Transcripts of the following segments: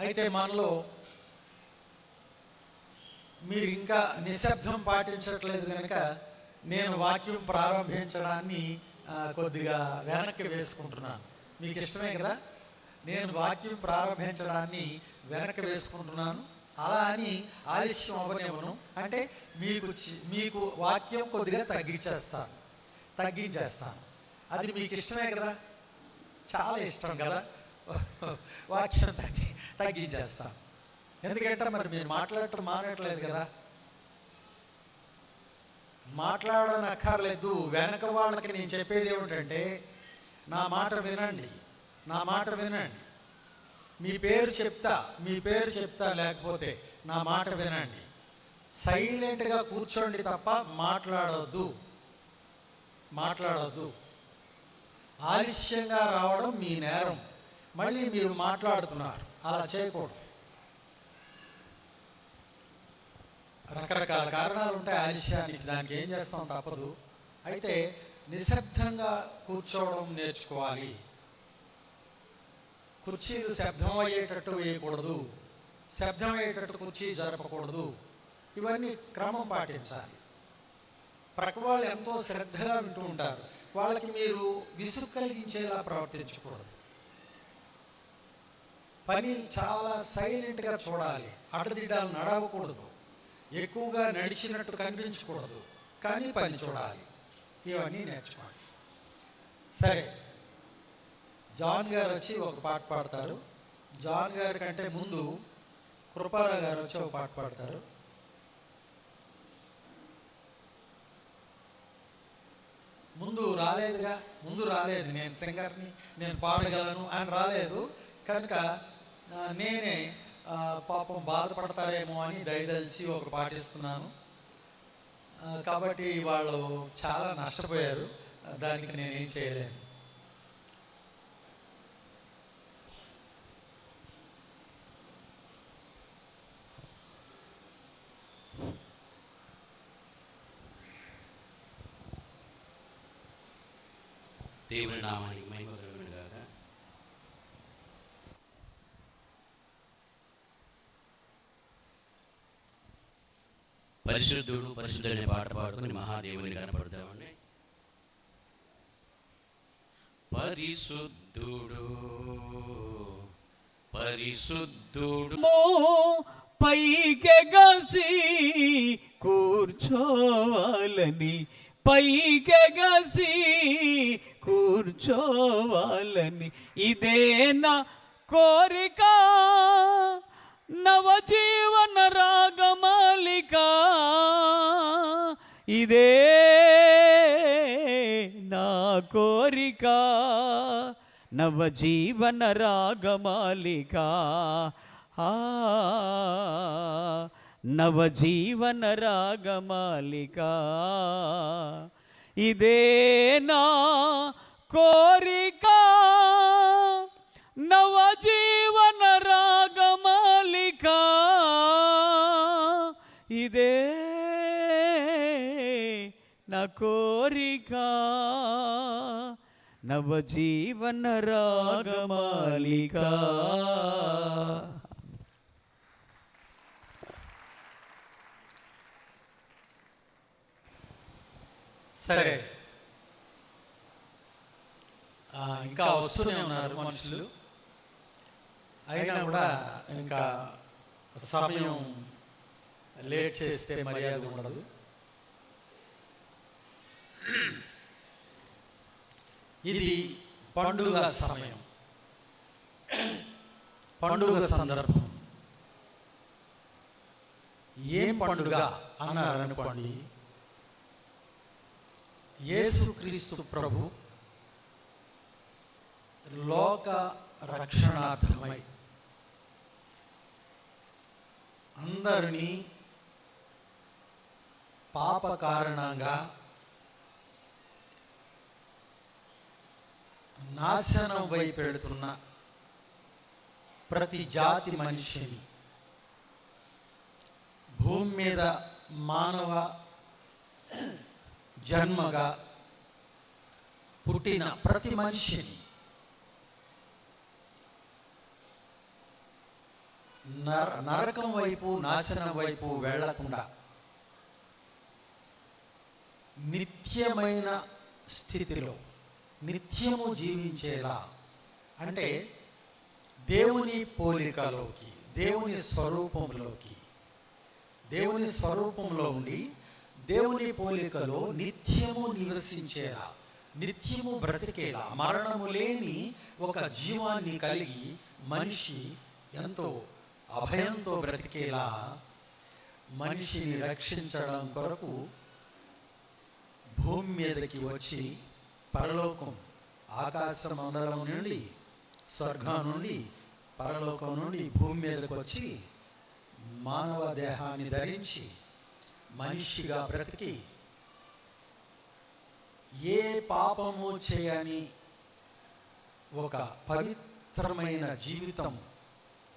అయితే మనలో మీరు ఇంకా నిశ్శబ్దం పాటించట్లేదు కనుక నేను వాక్యం ప్రారంభించడాన్ని కొద్దిగా వెనక్కి వేసుకుంటున్నాను. మీకు ఇష్టమే కదా, నేను వాక్యం ప్రారంభించడాన్ని వెనక్కి వేసుకుంటున్నాను. అలా అని ఆలస్యం అవ్వనివ్వను. అంటే మీకు వాక్యం కొద్దిగా తగ్గించేస్తాను. అది మీకు ఇష్టమే కదా, చాలా ఇష్టం కదా. వాక్యం తగ్గించేస్తాను. ఎందుకంటే మరి మీరు మాట్లాడటం మానట్లేదు కదా. మాట్లాడనక్కర్లేదు. వెనక వాళ్ళకి నేను చెప్పేది ఏమిటంటే, నా మాట వినండి. మీ పేరు చెప్తా లేకపోతే నా మాట వినండి. సైలెంట్గా కూర్చోండి తప్ప మాట్లాడొద్దు. ఆలస్యంగా రావడం మీ నేరం. మళ్ళీ మీరు మాట్లాడుతున్నారు, అలా చేయకూడదు. రకరకాల కారణాలు ఉంటాయి ఆలస్యానికి, దానికి ఏం చేస్తాం, తప్పదు. అయితే నిశ్శబ్దంగా కూర్చోవడం నేర్చుకోవాలి. కుర్చీలు శబ్దం అయ్యేటట్టు వేయకూడదు, శబ్దం అయ్యేటట్టు కుర్చీ జరపకూడదు. ఇవన్నీ క్రమం పాటించాలి. ప్రక్క వాళ్ళు ఎంతో శ్రద్ధగా వింటూ ఉంటారు, వాళ్ళకి మీరు విసుగు కలిగించేలా ప్రవర్తించకూడదు. పని చాలా సైలెంట్గా చూడాలి. అడ్డదిడ్డాలు నడవకూడదు, ఎక్కువగా నడిచినట్టు కనిపించకూడదు, కానీ పని చూడాలి. ఇవన్నీ నేర్చుకోండి. సరే, జాన్ గారు వచ్చి ఒక పాట పాడతారు. జాన్ గారి కంటే ముందు కృపారావు గారు వచ్చి ఒక పాట పాడతారు. ముందు రాలేదు. నేను సింగర్ని, నేను పాడగలను అని రాలేదు కనుక నేనే పాపం బాధపడతారేమో అని దయదలిచి ఒక పాటిస్తున్నాను. కాబట్టి వాళ్ళు చాలా నష్టపోయారు, దానికి నేనేం చేయలేను. దేవుని నామానికి మహిమ కలుగును గాక. పరిశుద్ధుడనే పాట పాడుకుని మహాదేవుని కనపడతామండి. పరిశుద్ధుడు పైకెగసి కూర్చోవాలని, పైకెగసి కూర్చోవాలని ఇదే నా కోరిక, నవజీవన రాగమాలిక. ఇదే నా కోరిక, నవజీవన రాగమాలిక. నవజీవన రాగమాలిక. ఇదే నా కోరిక, నవజీవన రాగమాలిక. ఇదే నా కోరిక, నవజీవన రాగమాలిక. సరే, ఇంకా వస్తూనే ఉన్నారు మనుషులు. అయినా కూడా ఇంకా సమయం లేట్ చేస్తే మర్యాద ఉండదు. ఇది పండుగ సమయం, పండుగ సందర్భం. ఏం పండుగ అన్నారనుకోండి, యేసుక్రీస్తు ప్రభు లోక రక్షణార్థమై అందరినీ పాప కారణంగా నాశనం వైపెడుతున్న ప్రతి జాతి మనిషిని, భూమి మీద మానవ జన్మగా పుట్టిన ప్రతి మనిషిని నరకం వైపు, నాశనం వైపు వెళ్లకుండా నిత్యమైన స్థితిలో నిత్యము జీవించేలా, అంటే దేవుని పోలికలోకి, దేవుని స్వరూపంలో ఉండి దేవుని పోలికలో నిత్యము నివసించేలా, నిత్యము బ్రతికేలా, మరణము లేని ఒక జీవాన్ని కలిగి మనిషి ఎంతో అభయంతో బ్రతికేలా మనిషిని రక్షించడం కొరకు భూమి మీదకి వచ్చి పరలోకం, ఆకాశ మండలం నుండి, స్వర్గం నుండి, పరలోకం నుండి భూమి మీదకి వచ్చి మానవ దేహాన్ని ధరించి మనిషిగా బ్రతికి ఏ పాపము చేయని ఒక పవిత్రమైన జీవితం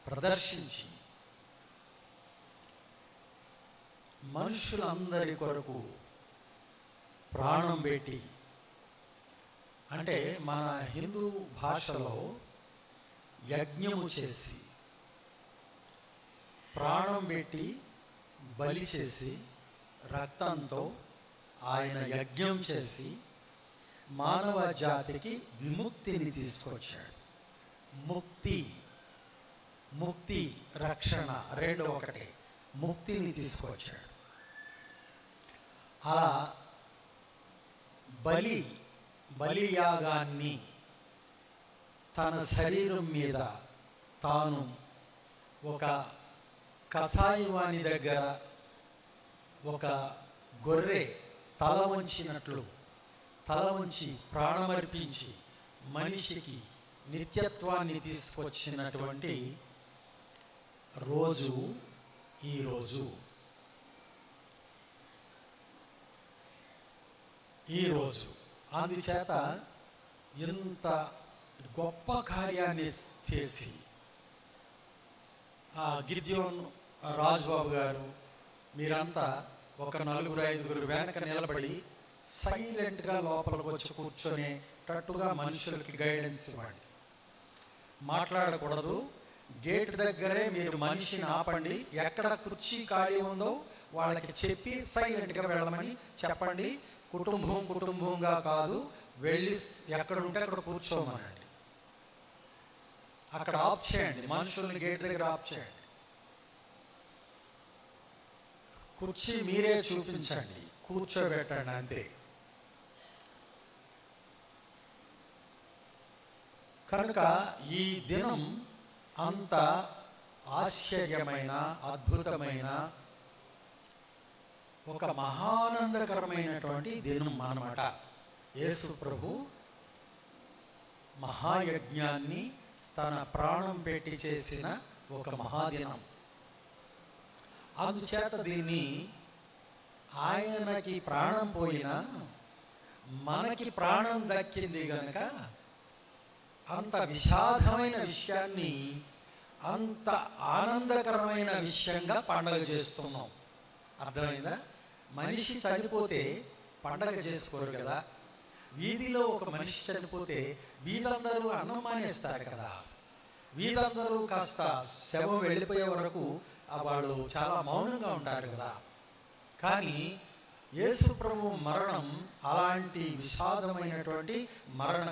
ప్రదర్శించి మనుషులందరి కొరకు ప్రాణం పెట్టి, అంటే మన హిందూ భాషలో యజ్ఞము చేసి, ప్రాణం పెట్టి బలి చేసి, రక్తంతో ఆయన యజ్ఞం చేసి మానవ జాతికి విముక్తిని తీసుకొచ్చాడు. ముక్తి రక్షణ రెండు ఒకటే, ముక్తిని తీసుకొచ్చాడు. అలా బలియాగాన్ని తన శరీరం మీద తాను ఒక కసాయివాని దగ్గర ఒక గొర్రె తల వంచి ప్రాణమర్పించి మనిషికి నిత్యత్వాన్ని తీసుకొచ్చినటువంటి రోజు ఈరోజు అందుచేత ఇంత గొప్ప కార్యాన్ని చేసి గిద్యోన్ రాజుబాబు గారు మీరంతా ఒక 4-5 వెనక నిలబడి సైలెంట్గా లోపలికి వచ్చి కూర్చొనేటట్టుగా మనుషులకి గైడెన్స్ ఇవ్వండి. మాట్లాడకూడదు. గేట్ దగ్గరే మీరు మనిషిని ఆపండి. ఎక్కడ కుర్చీ ఖాళీ ఉందో వాళ్ళకి చెప్పి సైలెంట్గా వెళ్ళమని చెప్పండి. కుటుంబంగా కాదు, వెళ్ళి ఎక్కడ ఉంటే అక్కడ కూర్చోమనండి. అక్కడ ఆఫ్ చేయండి, మనుషుల్ని గేట్ దగ్గర ఆఫ్ చేయండి. కుర్చీ మీరే చూపించండి, కూర్చోబెట్టండి, అంతే. కనుక ఈ దినం అంత ఆశ్చర్యమైన, అద్భుతమైన, ఒక మహానందకరమైనటువంటి దినం అన్నమాట. యేసు ప్రభు మహాయజ్ఞాన్ని తన ప్రాణం పెట్టి చేసిన ఒక మహాదినం. అందుచేత దీన్ని ఆయనకి ప్రాణం పోయినా మనకి ప్రాణం దక్కింది గనక అంత విషాదమైన విషయాన్ని అంత ఆనందకరమైన విషయంగా పండగ చేస్తున్నాం. అర్థమైందా? మనిషి చనిపోతే పండగ చేసుకోరు కదా. వీధిలో ఒక మనిషి చనిపోతే వీళ్ళందరూ అన్నం మానేస్తారు కదా. వీళ్ళందరూ కాస్త శవం వెళ్ళిపోయే వరకు వాళ్ళు చాలా మౌనంగా ఉంటారు కదా. కానీ యేసు ప్రభు మరణం అలాంటి విషాదమైనటువంటి మరణ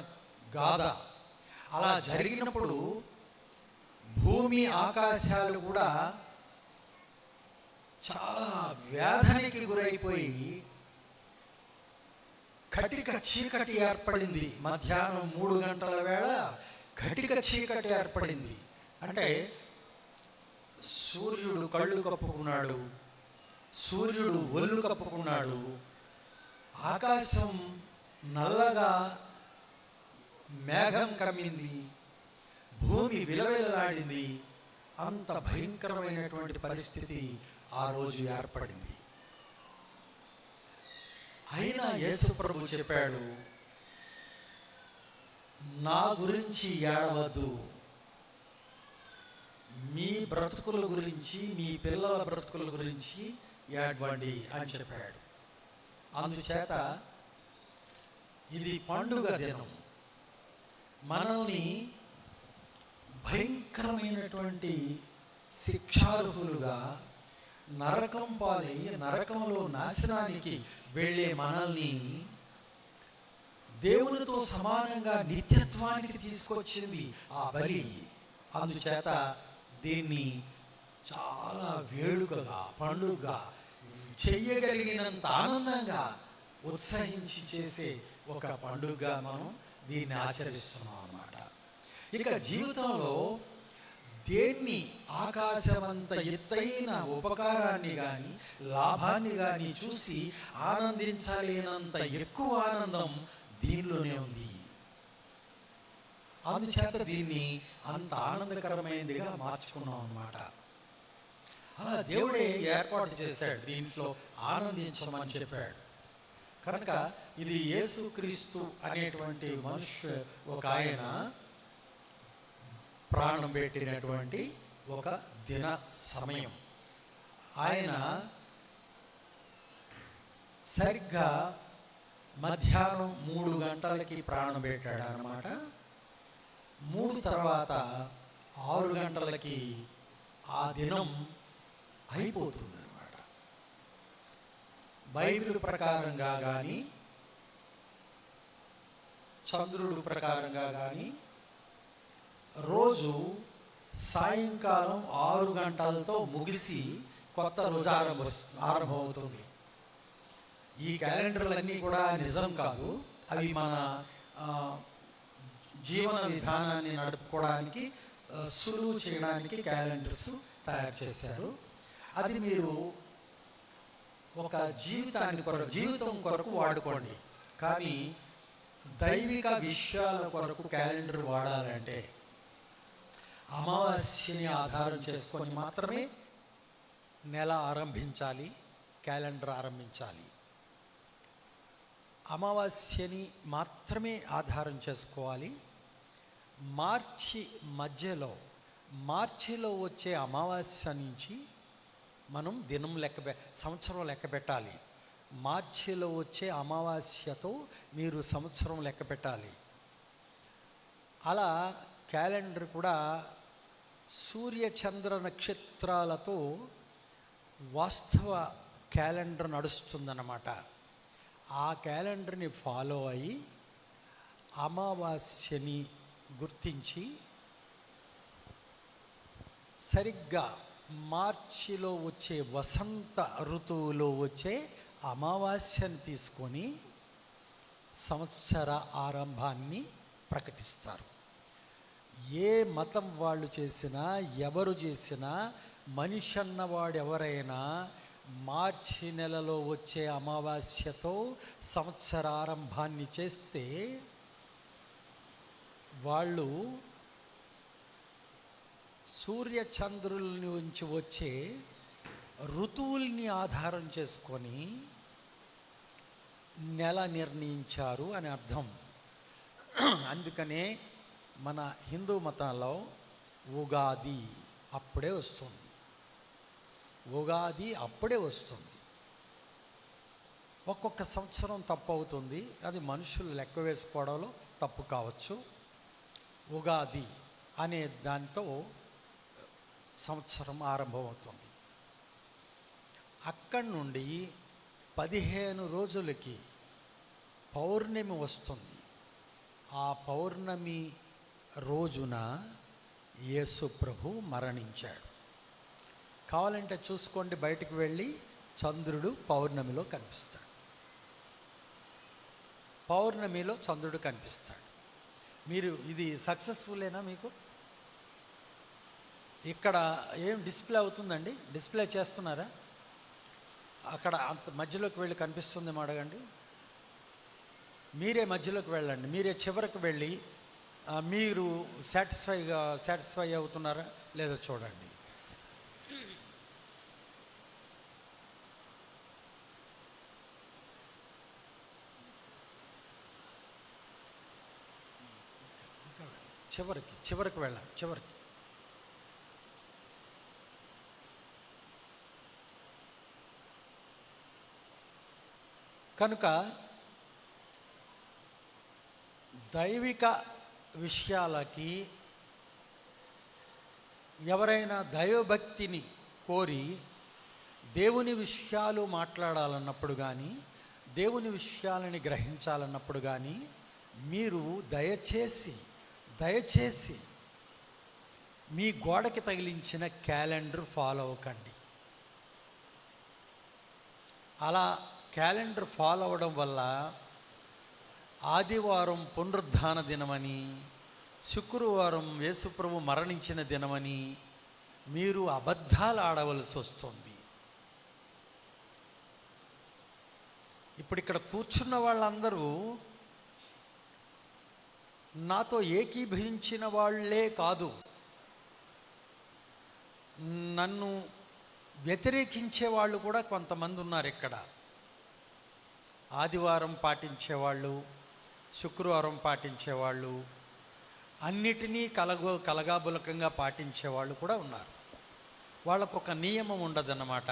గాథ. అలా జరిగినప్పుడు భూమి ఆకాశాలు కూడా చాలా వేదనకి గురైపోయి కటిక చీకటి ఏర్పడింది. మధ్యాహ్నం 3 గంటల వేళ కటిక చీకటి ఏర్పడింది. అంటే సూర్యుడు కళ్ళు కప్పుకున్నాడు, సూర్యుడు ఒళ్ళు కప్పుకున్నాడు, ఆకాశం నల్లగా మేఘం కమ్మింది, భూమి విలవిలలాడింది. అంత భయంకరమైనటువంటి పరిస్థితి ఆ రోజు ఏర్పడింది. అయినా యేసు ప్రభు చెప్పాడు, నా గురించి ఏడవద్దు, మీ బ్రతుకుల గురించి, మీ పిల్లల బ్రతుకుల గురించి ఏడవండి అని చెప్పాడు. అందుచేత ఇది పండుగ దినం. మనల్ని భయంకరమైనటువంటి శిక్షార్హులుగా నరకం పాలై నరకంలో నాశనానికి వెళ్ళే మనల్ని దేవునితో సమానంగా నిత్యత్వానికి తీసుకొచ్చింది ఆ బలి. అందుచేత దీన్ని చాలా వేడుకగా, పండుగగా, చెయ్యగలిగినంత ఆనందంగా ఉత్సహించి చేసే ఒక పండుగగా మనం దీన్ని ఆచరిస్తున్నాం అన్నమాట. ఇక జీవితంలో దేన్ని ఆకాశమంత ఎత్తైన ఉపకారాన్ని కానీ లాభాన్ని కానీ చూసి ఆనందించలేనంత ఎక్కువ ఆనందం దీనిలోనే ఉంది. అందుచేత దీన్ని అంత ఆనందకరమైనదిగా మార్చుకున్నాం అన్నమాట. అలా దేవుడే ఏర్పాటు చేశాడు, దీంట్లో ఆనందించమని చెప్పాడు. కనుక ఇది యేసుక్రీస్తు అనేటువంటి ఒక ఆయన ప్రాణం పెట్టినటువంటి ఒక దిన సమయం. ఆయన సరిగ్గా మధ్యాహ్నం 3 గంటలకి ప్రాణం పెట్టాడు అన్నమాట. 3 తర్వాత 6 గంటలకి ఆ దినం అయిపోతుంది అన్నమాట. బైబిల్ ప్రకారంగా కానీ చంద్రుడు ప్రకారంగా కానీ రోజు సాయంకాలం 6 గంటలతో ముగిసి కొత్త రోజు ఆరంభమవుతుంది. ఈ క్యాలెండర్లన్నీ కూడా నిజం కాదు, అవి మన జీవన విధానాన్ని నడుపుకోవడానికి సులువు చేయడానికి క్యాలెండర్స్ తయారు చేశారు. అది మీరు ఒక జీవితం కొరకు వాడుకోండి. కానీ దైవిక విషయాల కొరకు క్యాలెండర్ వాడాలంటే అమావాస్యని ఆధారం చేసుకొని మాత్రమే నెల ఆరంభించాలి, క్యాలెండర్ ఆరంభించాలి. అమావాస్యని మాత్రమే ఆధారం చేసుకోవాలి. మార్చిలో వచ్చే అమావాస్య నుంచి మనం సంవత్సరం లెక్క పెట్టాలి. మార్చిలో వచ్చే అమావాస్యతో మీరు సంవత్సరం లెక్క పెట్టాలి. అలా క్యాలెండర్ కూడా సూర్య చంద్ర నక్షత్రాలతో వాస్తవ క్యాలెండర్ నడుస్తుందన్నమాట. ఆ క్యాలెండర్ని ఫాలో అయ్యి అమావాస్యని గుర్తించి సరిగ్గా మార్చిలో వచ్చే వసంత ఋతువులో వచ్చే అమావాస్యను తీసుకొని సంవత్సర ఆరంభాన్ని ప్రకటిస్తారు. ఏ మతం వాళ్ళు చేసినా, ఎవరు చేసినా, మనిషి అన్నవాడు ఎవరైనా మార్చి నెలలో వచ్చే అమావాస్యతో సంవత్సరారంభాన్ని చేస్తే వాళ్ళు సూర్య చంద్రుల నుంచి వచ్చే ఋతువుల్ని ఆధారం చేసుకొని నెల నిర్ణయించారు అని అర్థం. అందుకనే మన హిందూ మతంలో ఉగాది అప్పుడే వస్తుంది. ఒక్కొక్క సంవత్సరం తప్పు అవుతుంది, అది మనుషులు లెక్క వేసుకోవడంలో తప్పు కావచ్చు. ఉగాది అనే దాంతో సంవత్సరం ఆరంభమవుతుంది. అక్కడి నుండి 15 రోజులకి పౌర్ణమి వస్తుంది. ఆ పౌర్ణమి రోజున యేసు ప్రభు మరణించాడు. కావాలంటే చూసుకోండి, బయటికి వెళ్ళి చంద్రుడు పౌర్ణమిలో కనిపిస్తాడు. పౌర్ణమిలో చంద్రుడు కనిపిస్తాడు. మీరు ఇది సక్సెస్ఫుల్లేనా? మీకు ఇక్కడ ఏం డిస్ప్లే అవుతుందండి? డిస్ప్లే చేస్తున్నారా? అక్కడ అంత మధ్యలోకి వెళ్ళి కనిపిస్తుందేమో అడగండి. మీరే మధ్యలోకి వెళ్ళండి, మీరే చివరికి వెళ్ళి మీరు సాటిస్ఫై అవుతున్నారా లేదో చూడండి. చివరికి వెళ్ళాలి, చివరికి. కనుక దైవిక విషయాలకి ఎవరైనా దైవభక్తిని కోరి దేవుని విషయాలు మాట్లాడాలన్నప్పుడు కానీ, దేవుని విషయాలని గ్రహించాలన్నప్పుడు కానీ మీరు దయచేసి మీ గోడకి తగిలించిన క్యాలెండర్ ఫాలో అవ్వకండి. అలా క్యాలెండర్ ఫాలో అవ్వడం వల్ల ఆదివారం పునరుద్ధాన దినమని, శుక్రవారం యేసుప్రభు మరణించిన దినమని మీరు అబద్ధాలు ఆడవలసి వస్తుంది. ఇప్పుడు ఇక్కడ కూర్చున్న వాళ్ళందరూ నాతో ఏకీభవించిన వాళ్ళే కాదు, నన్ను వ్యతిరేకించే వాళ్ళు కూడా కొంతమంది ఉన్నారు ఇక్కడ. ఆదివారం పాటించేవాళ్ళు, శుక్రవారం పాటించేవాళ్ళు, అన్నిటినీ కలగాబులకంగా పాటించేవాళ్ళు కూడా ఉన్నారు. వాళ్ళకు ఒక నియమం ఉండదన్నమాట.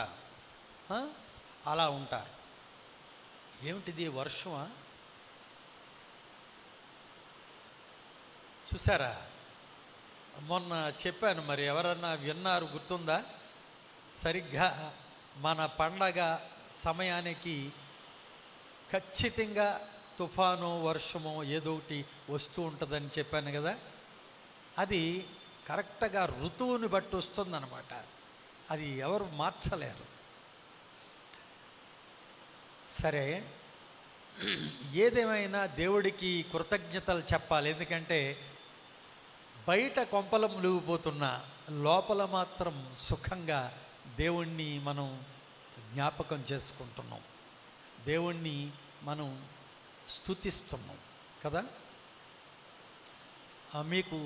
అలా ఉంటారు. ఏమిటిది, వర్షమా? చూసారా, మొన్న చెప్పాను, మరి ఎవరన్నా విన్నారు గుర్తుందా? సరిగ్గా మన పండగ సమయానికి ఖచ్చితంగా తుఫాను, వర్షమో ఏదో ఒకటి వస్తూ ఉంటుందని చెప్పాను కదా. అది కరెక్ట్గా ఋతువుని బట్టి వస్తుందన్నమాట. అది ఎవరు మార్చలేరు. సరే, ఏదేమైనా దేవుడికి కృతజ్ఞతలు చెప్పాలి. ఎందుకంటే బయట కొంపలు మునిగిపోతున్నా లోపల మాత్రం సుఖంగా దేవుణ్ణి మనం జ్ఞాపకం చేసుకుంటున్నాం, దేవుణ్ణి మనం స్తుతిస్తున్నాం కదా. మీకు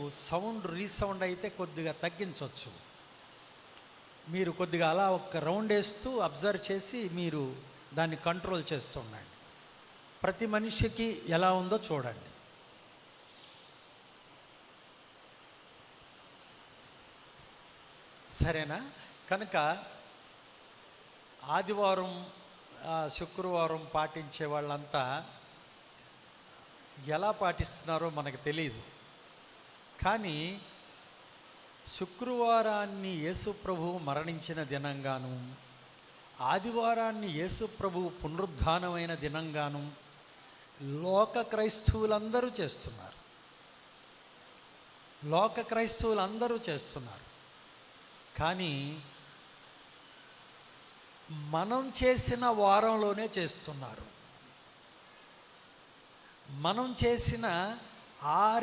రీసౌండ్ అయితే కొద్దిగా తగ్గించవచ్చు. మీరు కొద్దిగా అలా ఒక రౌండ్ వేస్తూ అబ్జర్వ్ చేసి మీరు దాన్ని కంట్రోల్ చేస్తుండండి. ప్రతి మనిషికి ఎలా ఉందో చూడండి. సరేనా? కనుక ఆదివారం శుక్రవారం పాటించే వాళ్ళంతా ఎలా పాటిస్తున్నారో మనకు తెలియదు. కానీ శుక్రవారాన్ని యేసుప్రభువు మరణించిన దినంగాను, ఆదివారాన్ని యేసుప్రభువు పునరుద్ధానమైన దినంగాను లోక క్రైస్తవులందరూ చేస్తున్నారు. కానీ మనం చేసిన వారంలోనే చేస్తున్నారు. మనం చేసిన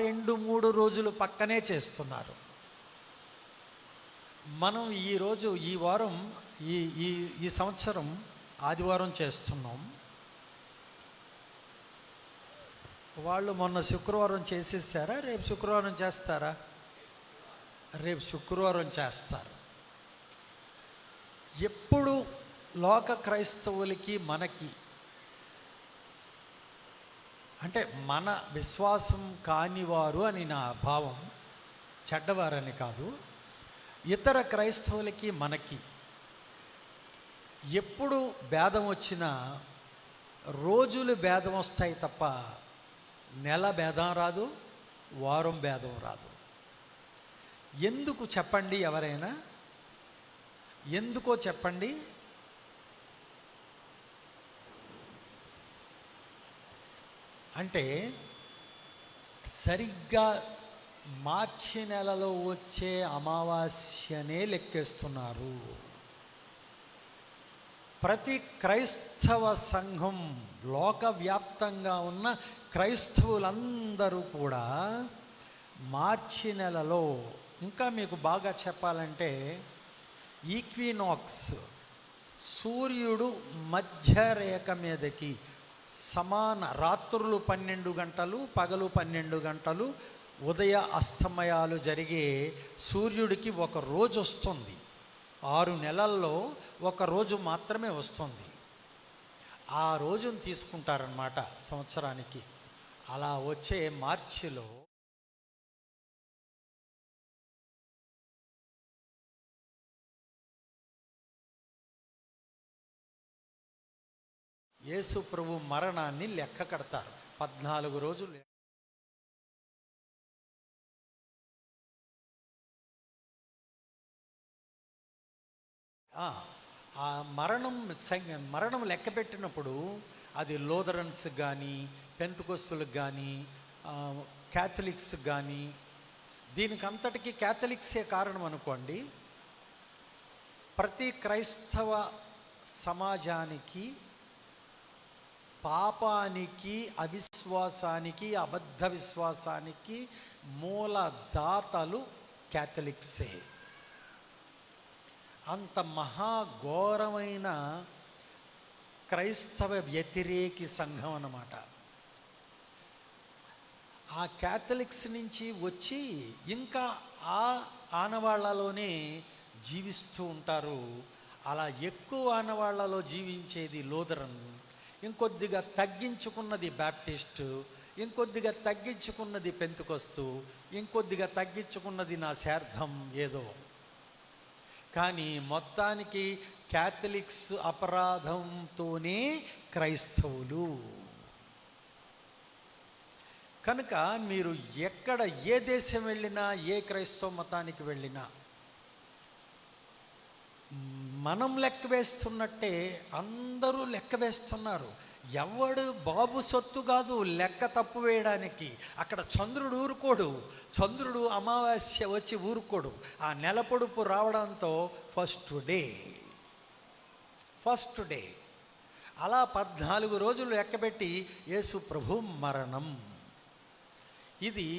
2-3 రోజులు పక్కనే చేస్తున్నారు. మనం ఈరోజు ఈ వారం ఈ సంవత్సరం ఆదివారం చేస్తున్నాం. వాళ్ళు మొన్న శుక్రవారం చేసేసారా? రేపు శుక్రవారం చేస్తారా? రేపు శుక్రవారం చేస్తారు. ఎప్పుడు లోక క్రైస్తవులకి మనకి అంటే మన విశ్వాసం కానివారు అని నా భావం, చెడ్డవారని కాదు. ఇతర క్రైస్తవులకి మనకి ఎప్పుడు భేదం వచ్చినా రోజులు భేదం వస్తాయి తప్ప నెల భేదం రాదు, వారం భేదం రాదు. ఎందుకు చెప్పండి? ఎవరైనా ఎందుకో చెప్పండి. అంటే సరిగ్గా మార్చి నెలలో వచ్చే అమావాస్యనే లెక్కేస్తున్నారు. ప్రతి క్రైస్తవ సంఘం, లోకవ్యాప్తంగా ఉన్న క్రైస్తవులందరూ కూడా మార్చి నెలలో, ఇంకా మీకు బాగా చెప్పాలంటే ఈక్వినాక్స్, సూర్యుడు మధ్యరేఖ మీదకి రాత్రులు 12 గంటలు, పగలు 12 గంటలు, ఉదయ అస్తమయాలు జరిగే సూర్యుడికి ఒక రోజు వస్తుంది. 6 నెలల్లో ఒక రోజు మాత్రమే వస్తుంది. ఆ రోజును తీసుకుంటారన్నమాట సంవత్సరానికి. అలా వచ్చే మార్చిలో యేసు ప్రభు మరణాన్ని లెక్క కడతారు. 14 రోజులు ఆ మరణం లెక్క పెట్టినప్పుడు అది లూథరన్స్ కానీ, పెంతెకోస్తులకు కానీ, క్యాథలిక్స్ కానీ, దీనికి అంతటికీ క్యాథలిక్సే కారణం అనుకోండి. ప్రతి క్రైస్తవ సమాజానికి పాపానికి, అవిశ్వాసానికి, అబద్ధ విశ్వాసానికి మూలదాతలు క్యాథలిక్సే. అంత మహాఘోరమైన క్రైస్తవ వ్యతిరేకి సంఘం అన్నమాట. ఆ క్యాథలిక్స్ నుంచి వచ్చి ఇంకా ఆ ఆనవాళ్లలోనే జీవిస్తూ ఉంటారు. అలా ఎక్కువ ఆనవాళ్లలో జీవించేది లూథరన్, ఇంకొద్దిగా తగ్గించుకున్నది బ్యాప్టిస్టు, ఇంకొద్దిగా తగ్గించుకున్నది పెంతెకోస్తు, ఇంకొద్దిగా తగ్గించుకున్నది నా శార్థం ఏదో. కానీ మొత్తానికి క్యాథలిక్స్ అపరాధంతోనే క్రైస్తవులు. కనుక మీరు ఎక్కడ ఏ దేశం వెళ్ళినా, ఏ క్రైస్తవ మతానికి వెళ్ళినా మనం లెక్క వేస్తున్నట్టే అందరూ లెక్క వేస్తున్నారు. ఎవడు బాబు సొత్తు కాదు లెక్క తప్పు వేయడానికి. అక్కడ చంద్రుడు ఊరుకోడు, చంద్రుడు అమావాస్య వచ్చి ఊరుకోడు. ఆ నెల పొడుపు రావడంతో ఫస్ట్ డే అలా 14 రోజులు లెక్కబెట్టి యేసు ప్రభు మరణం. ఇది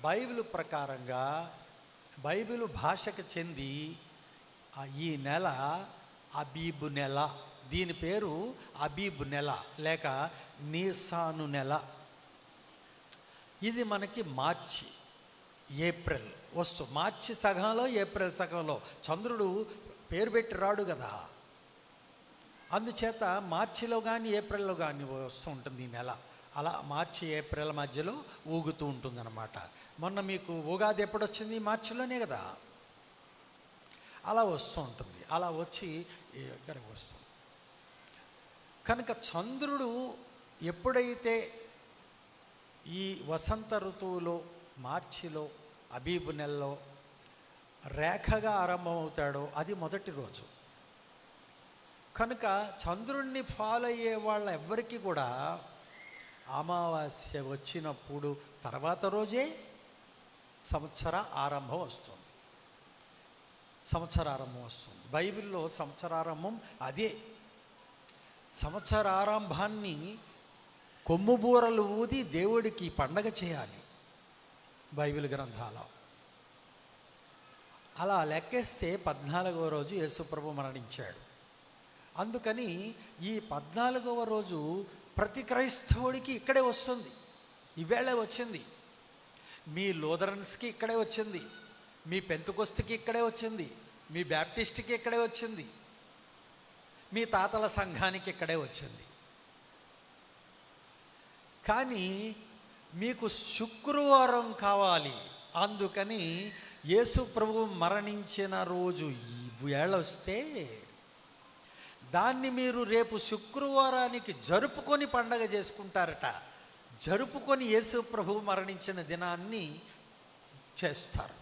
బైబిల్ ప్రకారంగా, బైబిల్ భాషకు చెంది ఈ నెల అబీబు నెల. దీని పేరు అబీబు నెల లేక నీసాను నెల. ఇది మనకి మార్చి, ఏప్రిల్ మార్చి సగంలో, ఏప్రిల్ సగంలో. చంద్రుడు పేరు పెట్టి రాడు కదా, అందుచేత మార్చిలో కానీ ఏప్రిల్లో కానీ వస్తూ ఉంటుంది ఈ నెల. అలా మార్చి ఏప్రిల్ మధ్యలో ఊగుతూ ఉంటుందన్నమాట. మొన్న మీకు ఉగాది ఎప్పుడు వచ్చింది? మార్చిలోనే కదా. అలా వస్తూ ఉంటుంది, అలా వచ్చి ఇక్కడికి వస్తుంది. కనుక చంద్రుడు ఎప్పుడైతే ఈ వసంత ఋతువులో మార్చిలో అబీబు నెలలో రేఖగా ఆరంభమవుతాడో అది మొదటి రోజు. కనుక చంద్రుణ్ణి ఫాలో అయ్యే వాళ్ళ ఎవ్వరికీ కూడా అమావాస్య వచ్చినప్పుడు తర్వాత రోజే సంవత్సర ఆరంభం వస్తుంది. బైబిల్లో సంవత్సరారంభం అదే. సంవత్సరారంభాన్ని కొమ్ముబూరలు ఊది దేవుడికి పండగ చేయాలి బైబిల్ గ్రంథాలు. అలా లెక్కేస్తే 14వ రోజు యేసుప్రభు మరణించాడు. అందుకని ఈ 14వ రోజు ప్రతి క్రైస్తవుడికి ఇక్కడే వస్తుంది. ఈవేళ వచ్చింది. మీ లూథరన్స్కి ఇక్కడే వచ్చింది, మీ పెంతెకోస్తుకి ఇక్కడే వచ్చింది, మీ బ్యాప్టిస్ట్కి ఇక్కడే వచ్చింది, మీ తాతల సంఘానికి ఇక్కడే వచ్చింది. కానీ మీకు శుక్రవారం కావాలి. అందుకని యేసు ప్రభువు మరణించిన రోజు ఈ వేళ వస్తే దాన్ని మీరు రేపు శుక్రవారానికి జరుపుకొని పండగ చేసుకుంటారట. జరుపుకొని యేసు ప్రభువు మరణించిన దినాన్ని చేస్తారు,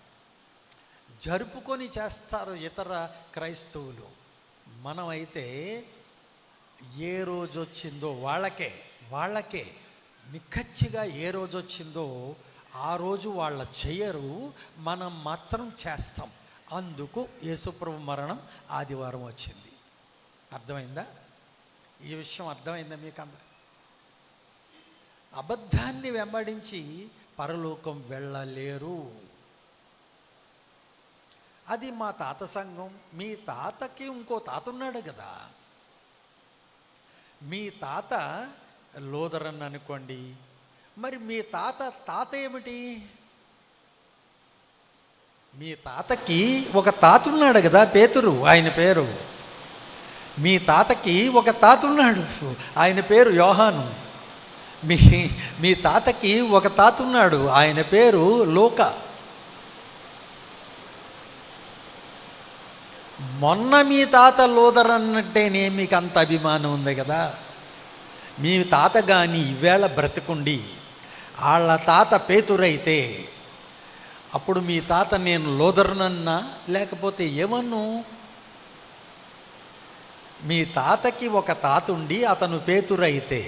జరుపుకొని చేస్తారు ఇతర క్రైస్తవులు. మనమైతే ఏ రోజు వచ్చిందో వాళ్ళకే నిక్కచ్చిగా ఏ రోజు వచ్చిందో ఆ రోజు వాళ్ళ చెయ్యరు, మనం మాత్రం చేస్తాం. అందుకు యేసుప్రభు మరణం ఆదివారం వచ్చింది. అర్థమైందా? ఈ విషయం అర్థమైందా మీకు అందరు? అబద్ధాన్ని వెంబడించి పరలోకం వెళ్ళలేరు. అది మా తాత సంఘం. మీ తాతకి ఇంకో తాత ఉన్నాడు కదా. మీ తాత లూథరన్ అనుకోండి, మరి మీ తాత ఏమిటి? మీ తాతకి ఒక తాత ఉన్నాడు కదా, పేతురు ఆయన పేరు. మీ తాతకి ఒక తాత ఉన్నాడు, ఆయన పేరు యోహాను. మీ తాతకి ఒక తాత ఉన్నాడు, ఆయన పేరు లూకా. మొన్న మీ తాత లూథరన్ అంటేనే మీకు అంత అభిమానం ఉంది కదా. మీ తాత కానీ ఈవేళ బ్రతికుండి వాళ్ళ తాత పేతురైతే అప్పుడు మీ తాత నేను లోదర్నన్నా లేకపోతే ఏమన్ను? మీ తాతకి ఒక తాత ఉండి అతను పేతురైతే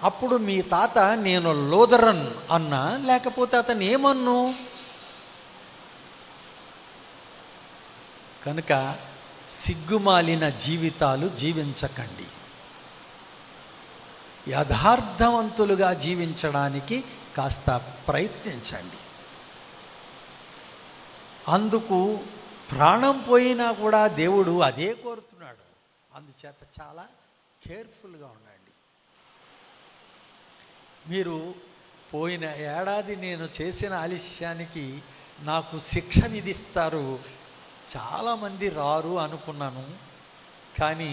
అప్పుడు మీ తాత నేను లోదరన్ అన్నా లేకపోతే అతను ఏమన్ను? కనుక సిగ్గుమాలిన జీవితాలు జీవించకండి. యథార్థవంతులుగా జీవించడానికి కాస్త ప్రయత్నించండి. అందుకు ప్రాణం పోయినా కూడా దేవుడు అదే కోరుతున్నాడు. అందుచేత చాలా కేర్ఫుల్గా ఉండండి. మీరు పోయిన ఏడాది నేను చేసిన ఆలస్యానికి నాకు శిక్ష విధిస్తారు, చాలామంది రారు అనుకున్నాను. కానీ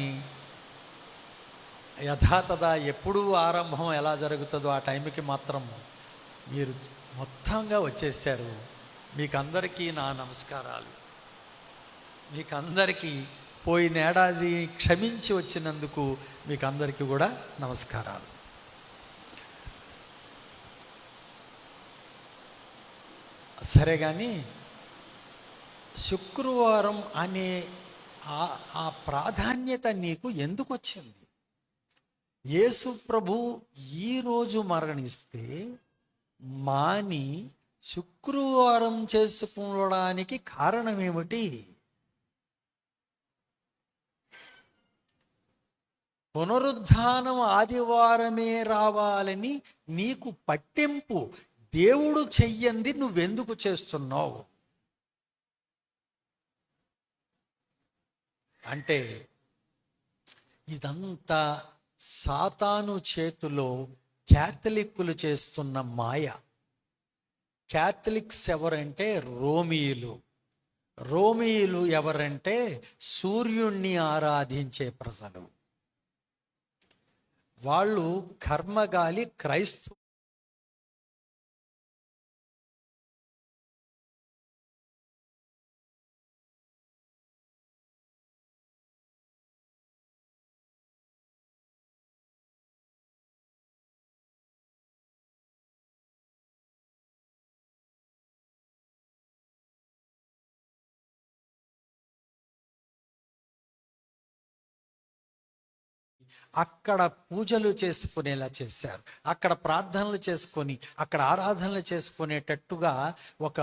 యథాతథ ఎప్పుడు ఆరంభం ఎలా జరుగుతుందో ఆ టైంకి మాత్రం మీరు మొత్తంగా వచ్చేసారు. మీకందరికీ నా నమస్కారాలు. మీకందరికీ పోయిన ఏడాది క్షమించి వచ్చినందుకు మీకందరికీ కూడా నమస్కారాలు. సరే, కానీ శుక్రవారం అనే ఆ ప్రాధాన్యత నీకు ఎందుకు వచ్చింది? యేసు ప్రభు ఈరోజు మరణిస్తే మాని శుక్రవారం చేసుకోవడానికి కారణం ఏమిటి? పునరుద్ధానం ఆదివారమే రావాలని నీకు పట్టింపు. దేవుడు చెయ్యంది నువ్వెందుకు చేస్తున్నావు? అంటే ఇదంతా సాతాను చేతిలో క్యాథలిక్కులు చేస్తున్న మాయ. క్యాథలిక్స్ ఎవరంటే రోమియులు ఎవరంటే సూర్యుణ్ణి ఆరాధించే ప్రజలు. వాళ్ళు కర్మగాలి క్రైస్తవ అక్కడ పూజలు చేసుకునేలా చేశారు. అక్కడ ప్రార్థనలు చేసుకొని అక్కడ ఆరాధనలు చేసుకునేటట్టుగా ఒక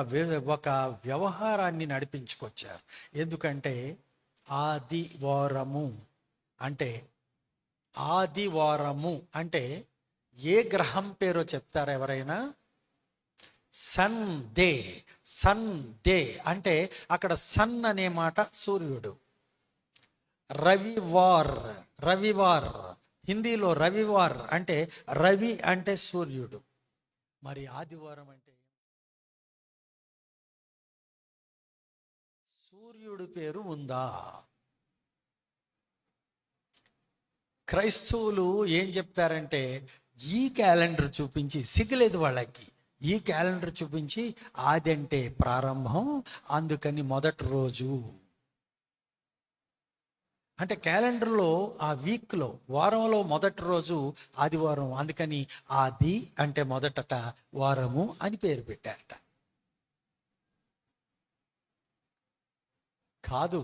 వ్యవహారాన్ని నడిపించుకొచ్చారు. ఎందుకంటే ఆదివారము అంటే ఏ గ్రహం పేరో చెప్తారా ఎవరైనా? సన్ డే అంటే అక్కడ సన్ అనే మాట సూర్యుడు. రవివార్ హిందీలో రవివార్ అంటే రవి అంటే సూర్యుడు. మరి ఆదివారం అంటే సూర్యుడి పేరు ఉందా? క్రైస్తవులు ఏం చెప్తారంటే ఈ క్యాలెండర్ చూపించి, సిగ్గులేదు వాళ్ళకి, ఈ క్యాలెండర్ చూపించి ఆది అంటే ప్రారంభం, అందుకని మొదటి రోజు అంటే క్యాలెండర్లో ఆ వీక్లో వారంలో మొదటి రోజు ఆదివారం, అందుకని ఆది అంటే మొదటట, వారము అని పేరు పెట్టారట. కాదు,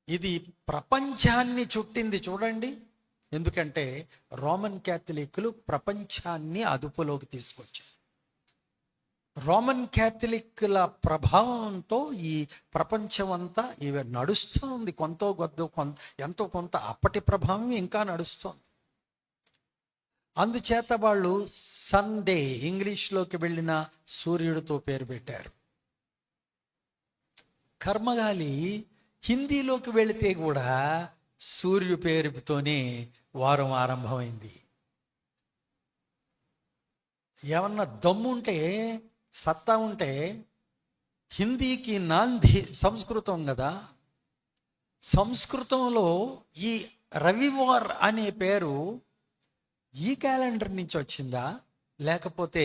ఇది ప్రపంచాన్ని చుట్టింది. చూడండి, ఎందుకంటే రోమన్ క్యాథలిక్లు ప్రపంచాన్ని అదుపులోకి తీసుకొచ్చారు. రోమన్ క్యాథలిక్ల ప్రభావంతో ఈ ప్రపంచం అంతా ఇవి నడుస్తుంది. ఎంతో కొంత అప్పటి ప్రభావం ఇంకా నడుస్తుంది. అందుచేత వాళ్ళు సండే ఇంగ్లీష్లోకి వెళ్ళిన సూర్యుడితో పేరు పెట్టారు. కర్మగాలి హిందీలోకి వెళితే కూడా సూర్యు పేరుతోనే వారం ఆరంభమైంది. ఏమన్నా దమ్ముంటే, సత్తా ఉంటే, హిందీకి నాంది సంస్కృతం కదా, సంస్కృతంలో ఈ రవివార్ అనే పేరు ఈ క్యాలెండర్ నుంచి వచ్చిందా, లేకపోతే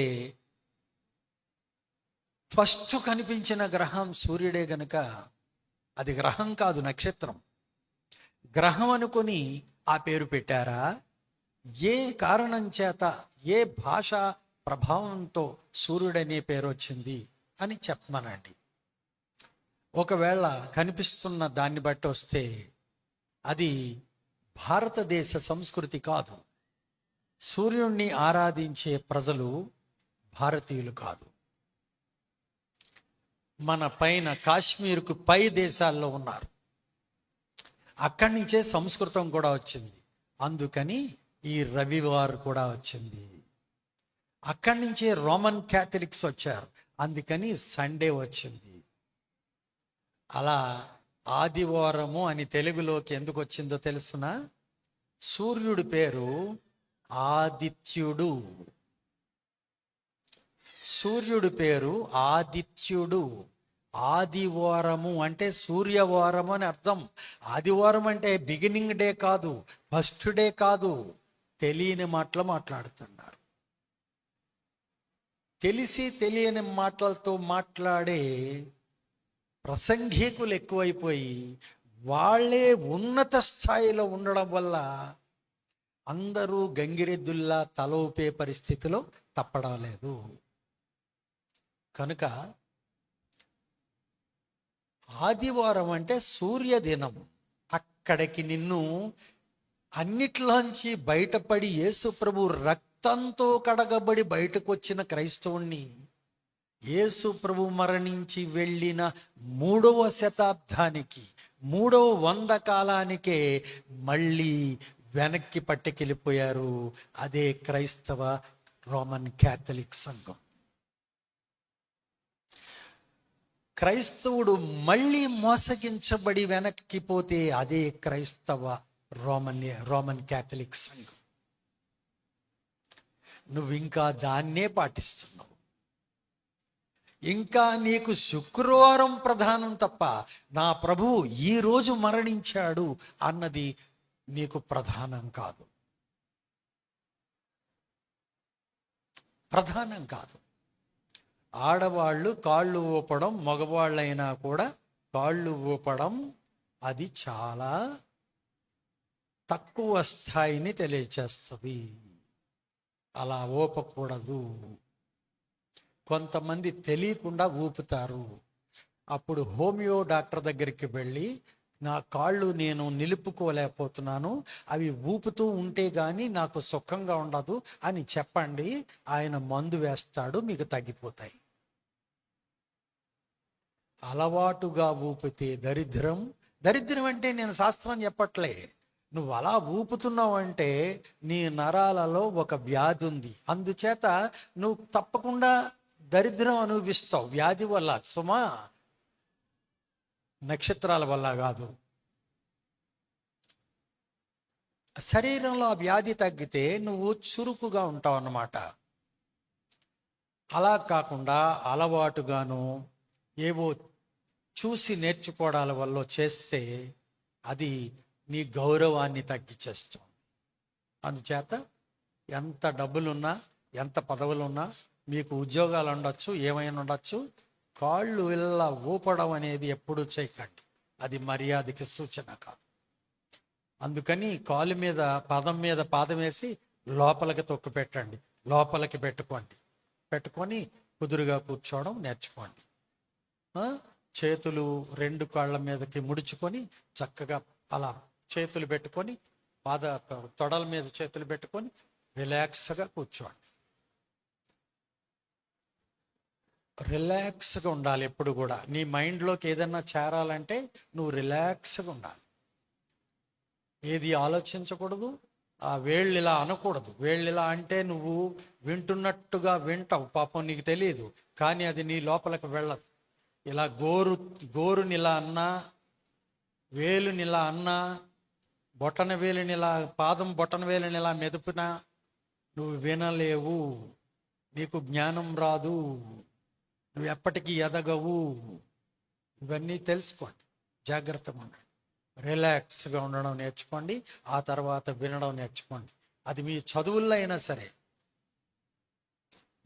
ఫస్ట్ కనిపించిన గ్రహం సూర్యుడే గనుక అది గ్రహం కాదు, నక్షత్రం, గ్రహం అనుకొని ఆ పేరు పెట్టారా? ఏ కారణం చేత, ఏ భాష ప్రభావంతో సూర్యుడనే పేరు వచ్చింది అని చెప్పమనండి. ఒకవేళ కనిపిస్తున్న దాన్ని బట్టి వస్తే అది భారతదేశ సంస్కృతి కాదు. సూర్యుడిని ఆరాధించే ప్రజలు భారతీయులు కాదు. మన పైన కాశ్మీర్కు పై దేశాల్లో ఉన్నారు. అక్కడి నుంచే సంస్కృతం కూడా వచ్చింది. అందుకని ఈ రవివారం కూడా వచ్చింది. అక్కడి నుంచే రోమన్ క్యాథలిక్స్ వచ్చారు. అందుకని సండే వచ్చింది. అలా ఆదివారము అని తెలుగులోకి ఎందుకు వచ్చిందో తెలుసునా? సూర్యుడి పేరు ఆదిత్యుడు. సూర్యుడి పేరు ఆదిత్యుడు. ఆదివారము అంటే సూర్యవారము అని అర్థం. ఆదివారం అంటే బిగినింగ్ డే కాదు, ఫస్ట్ డే కాదు. తెలియని మాటలు మాట్లాడుతున్నారు. తెలిసి తెలియని మాటలతో మాట్లాడే ప్రసంగికులు ఎక్కువైపోయి వాళ్ళే ఉన్నత స్థాయిలో ఉండడం వల్ల అందరూ గంగిరెద్దుల్లా తల ఊపే పరిస్థితిలో తప్పడం లేదు. కనుక ఆదివారం అంటే సూర్యదినం. అక్కడికి నిన్ను అన్నిట్లోంచి బయటపడి యేసు ప్రభు రక్తంతో కడగబడి బయటకు వచ్చిన క్రైస్తవుణ్ణి యేసు ప్రభు మరణించి వెళ్ళిన 3వ శతాబ్దానికి 3వ 100 కాలానికే మళ్ళీ వెనక్కి పట్టుకెళ్ళిపోయారు. అదే క్రైస్తవ రోమన్ క్యాథలిక్ సంఘం. క్రైస్తవుడు మోసగించబడి వెనక్కిపోతే అదే క్రైస్తవ రోమన్ క్యాథలిక్ సంఘం. నువ్వు ఇంకా దాన్నే పాటిస్తున్నావు. ఇంకా నీకు శుక్రవారం ప్రధానం తప్ప నా ప్రభువు ఈ రోజు మరణించాడు అన్నది నీకు ప్రధానం కాదు. ప్రధానం కాదు. ఆడవాళ్ళు కాళ్ళు ఊపడం, మగవాళ్ళైనా కూడా కాళ్ళు ఊపడం అది చాలా తక్కువ స్థాయిని తెలియచేస్తుంది. అలా ఊపకూడదు. కొంతమంది తెలియకుండా ఊపుతారు. అప్పుడు హోమియో డాక్టర్ దగ్గరికి వెళ్ళి నా కాళ్ళు నేను నిలుపుకోలేకపోతున్నాను, అవి ఊపుతూ ఉంటే కానీ నాకు సుఖంగా ఉండదు అని చెప్పండి. ఆయన మందు వేస్తాడు, మీకు తగ్గిపోతాయి. అలవాటుగా ఊపితే దరిద్రం. దరిద్రం అంటే నేను శాస్త్రం చెప్పట్లే. నువ్వు అలా ఊపుతున్నావు అంటే నీ నరాలలో ఒక వ్యాధి ఉంది. అందుచేత నువ్వు తప్పకుండా దరిద్రం అనుభవిస్తావు. వ్యాధి వల్ల సుమా, నక్షత్రాల వల్ల కాదు. శరీరంలో ఆ వ్యాధి తగ్గితే నువ్వు చురుకుగా ఉంటావు అన్నమాట. అలా కాకుండా అలవాటుగాను ఏవో చూసి నేర్చుకోవడాల వల్ల చేస్తే అది నీ గౌరవాన్ని తగ్గించేస్తాం. అందుచేత ఎంత డబ్బులున్నా, ఎంత పదవులున్నా, మీకు ఉద్యోగాలు ఉండొచ్చు, ఏమైనా ఉండొచ్చు, కాళ్ళు ఇలా ఊపడం అనేది ఎప్పుడూ చేయకండి. అది మర్యాదకి సూచన కాదు. అందుకని కాలు మీద పాదం వేసి లోపలికి తొక్కు పెట్టండి. లోపలికి పెట్టుకొని కుదురుగా కూర్చోవడం నేర్చుకోండి. చేతులు 2 కాళ్ళ మీదకి ముడుచుకొని చక్కగా అలా చేతులు పెట్టుకొని తొడల మీద చేతులు పెట్టుకొని రిలాక్స్గా కూర్చోండి. రిలాక్స్గా ఉండాలి ఎప్పుడు కూడా. నీ మైండ్లోకి ఏదన్నా చేరాలంటే నువ్వు రిలాక్స్గా ఉండాలి. ఏది ఆలోచించకూడదు. ఆ వేళ్ళు ఇలా అనకూడదు. వేళ్ళు ఇలా అంటే నువ్వు వింటున్నట్టుగా వింటావు, పాపం నీకు తెలియదు, కానీ అది నీ లోపలికి వెళ్ళదు. ఇలా గోరుని ఇలా అన్నా, వేలుని ఇలా అన్నా, బొటన వేలుని ఇలా, పాదం బొటన వేలుని ఇలా మెదుపునా నువ్వు వినలేవు. నీకు జ్ఞానం రాదు. నువ్వు ఎప్పటికీ ఎదగవు. ఇవన్నీ తెలుసుకోండి. జాగ్రత్తగా ఉండండి. రిలాక్స్గా ఉండడం నేర్చుకోండి. ఆ తర్వాత వినడం నేర్చుకోండి. అది మీ చదువుల్లో అయినా సరే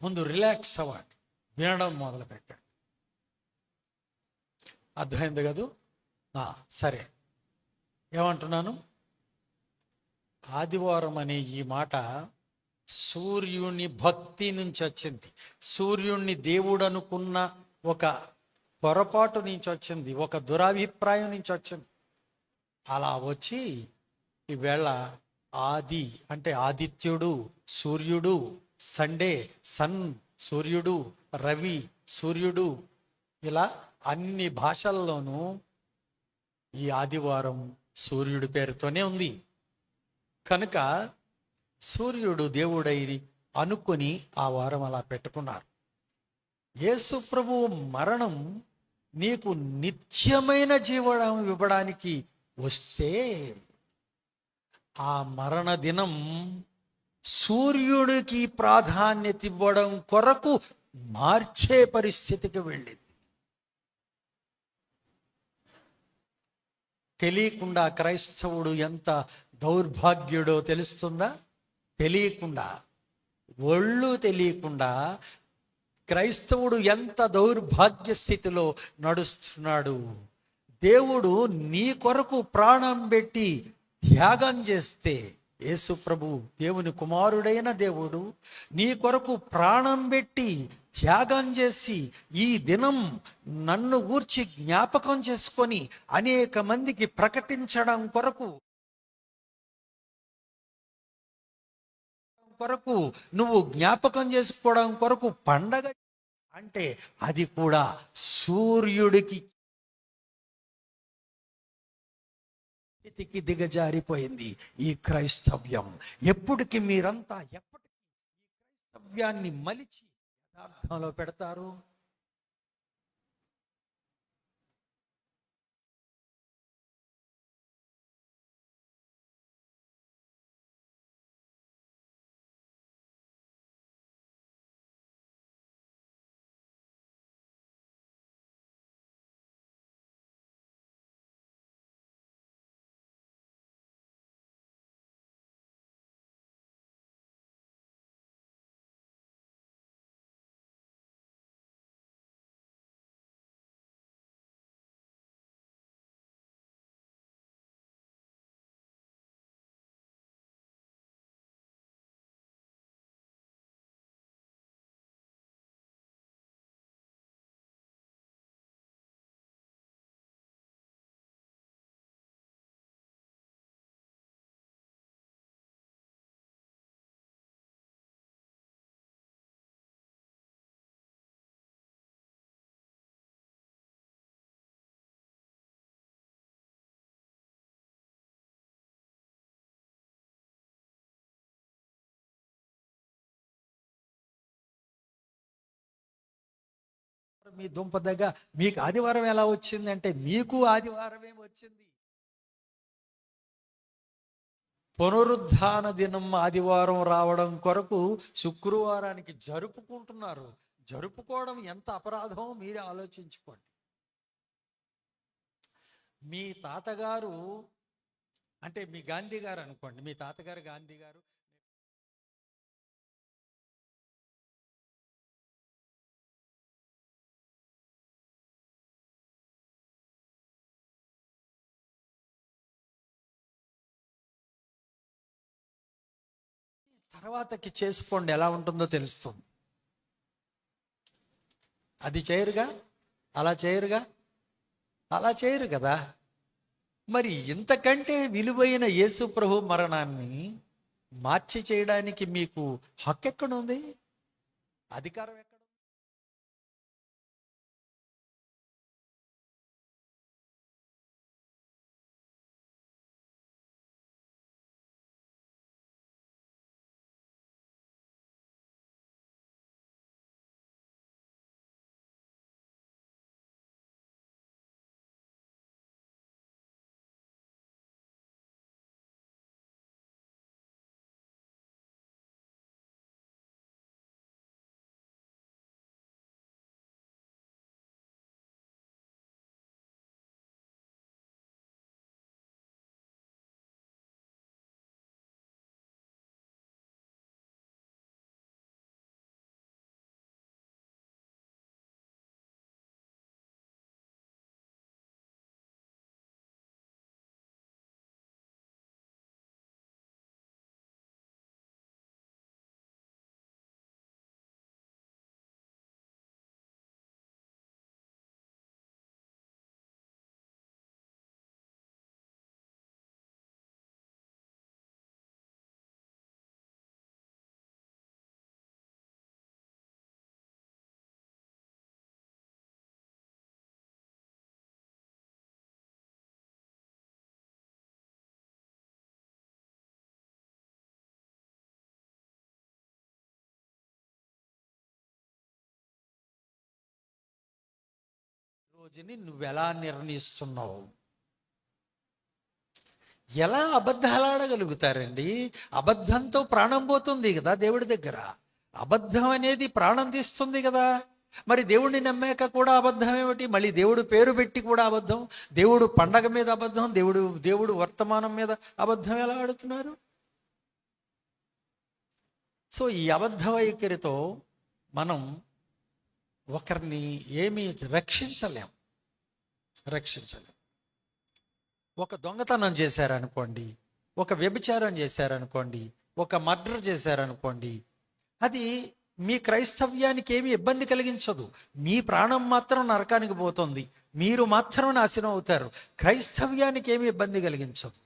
ముందు రిలాక్స్ అవ్వండి, వినడం మొదలు పెట్టండి. అర్థమైంది కదూ? సరే, ఏమంటున్నాను? ఆదివారం అనే ఈ మాట సూర్యుని భక్తి నుంచి వచ్చింది. సూర్యుణ్ణి దేవుడు అనుకున్న ఒక పొరపాటు నుంచి వచ్చింది, ఒక దురభిప్రాయం నుంచి వచ్చింది. అలా వచ్చి ఈవేళ ఆది అంటే ఆదిత్యుడు, సూర్యుడు, సండే సన్, సూర్యుడు, రవి, సూర్యుడు, ఇలా అన్ని భాషల్లోనూ ఈ ఆదివారం సూర్యుడి పేరుతోనే ఉంది. కనుక సూర్యుడు దేవుడై అనుకొని ఆ వారం అలా పెట్టుకున్నారు. యేసు ప్రభువు మరణం నీకు నిత్యమైన జీవనం ఇవ్వడానికి వస్తే ఆ మరణ దినం సూర్యుడికి ప్రాధాన్యత ఇవ్వడం కొరకు మార్చే పరిస్థితికి వెళ్ళింది. తెలియకుండా క్రైస్తవుడు ఎంత దౌర్భాగ్యుడో తెలుస్తుందా? తెలియకుండా, ఒళ్ళు తెలియకుండా క్రైస్తవుడు ఎంత దౌర్భాగ్య స్థితిలో నడుస్తున్నాడు. దేవుడు నీ కొరకు ప్రాణం పెట్టి త్యాగం చేస్తే, యేసు ప్రభు దేవుని కుమారుడైన దేవుడు నీ కొరకు ప్రాణం పెట్టి త్యాగం చేసి ఈ దినం నన్ను గూర్చి జ్ఞాపకం చేసుకొని అనేక మందికి ప్రకటించడం కొరకు నువ్వు జ్ఞాపకం చేసుకోవడం కొరకు పండగ అంటే అది కూడా సూర్యుడికి స్థితికి దిగజారిపోయింది ఈ క్రైస్తవ్యం. ఎప్పటికి మీరంతా ఎప్పటికీ ఈ క్రైస్తవ్యాన్ని మలిచి యథార్థంలో పెడతారు? మీ దుంపదగా మీకు ఆదివారం ఎలా వచ్చింది అంటే మీకు ఆదివారమే వచ్చింది. పునరుద్ధాన దినం ఆదివారం రావడం కొరకు శుక్రవారానికి జరుపుకుంటున్నారు. జరుపుకోవడం ఎంత అపరాధమో మీరే ఆలోచించుకోండి. మీ తాతగారు అంటే మీ గాంధీ గారు అనుకోండి, మీ తాతగారు గాంధీ గారు తర్వాతకి చేసుకోండి, ఎలా ఉంటుందో తెలుస్తుంది. అది చేయరుగా, అలా చేయరుగా, అలా చేయరు కదా. మరి ఇంతకంటే విలువైన యేసు ప్రభు మరణాన్ని మార్చి చేయడానికి మీకు హక్కు ఎక్కడుంది? అధికారం ఎక్కడ? రోజుని నువ్వెలా నిర్ణయిస్తున్నావు? ఎలా అబద్ధాలు ఆడగలుగుతారండి? అబద్ధంతో ప్రాణం పోతుంది కదా దేవుడి దగ్గర. అబద్ధం అనేది ప్రాణం తీస్తుంది కదా. మరి దేవుడిని నమ్మాక కూడా అబద్ధం ఏమిటి? మళ్ళీ దేవుడు పేరు పెట్టి కూడా అబద్ధం, దేవుడు పండగ మీద అబద్ధం, దేవుడు వర్తమానం మీద అబద్ధం ఎలా ఆడుతున్నారు? సో ఈ అబద్ధ వైఖరితో మనం ఒకరిని ఏమీ రక్షించలేం. ఒక దొంగతనం చేశారనుకోండి, ఒక వ్యభిచారం చేశారనుకోండి, ఒక మర్డర్ చేశారనుకోండి, అది మీ క్రైస్తవ్యానికి ఏమి ఇబ్బంది కలిగించదు. మీ ప్రాణం మాత్రం నరకానికి పోతుంది, మీరు మాత్రం నాశనం అవుతారు. క్రైస్తవ్యానికి ఏమి ఇబ్బంది కలిగించదు.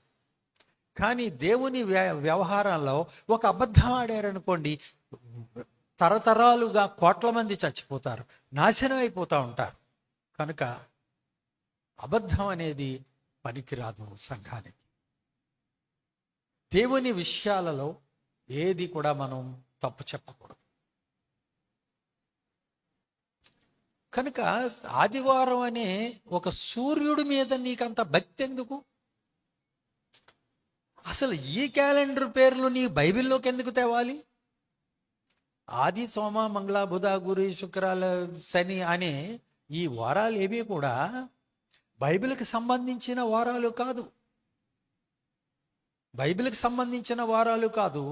కానీ దేవుని వ్యవహారంలో ఒక అబద్ధం ఆడారనుకోండి, తరతరాలుగా కోట్ల మంది చచ్చిపోతారు, నాశనం అయిపోతూ ఉంటారు. కనుక అబద్ధం అనేది పనికిరాదు సంఘానికి. దేవుని విషయాలలో ఏది కూడా మనం తప్పు చెప్పకూడదు. కనుక ఆదివారం అనే ఒక సూర్యుడి మీద నీకంత భక్తి ఎందుకు? అసలు ఈ క్యాలెండర్ పేర్లు నీ బైబిల్లోకి ఎందుకు తేవాలి? ఆది, సోమ, మంగళ, బుధ, గురు, శుక్రాల, శని అనే ఈ వారాలు ఏవి కూడా బైబిల్కి సంబంధించిన వారాలు కాదు. బైబిల్కి సంబంధించిన వారాలు కాదు,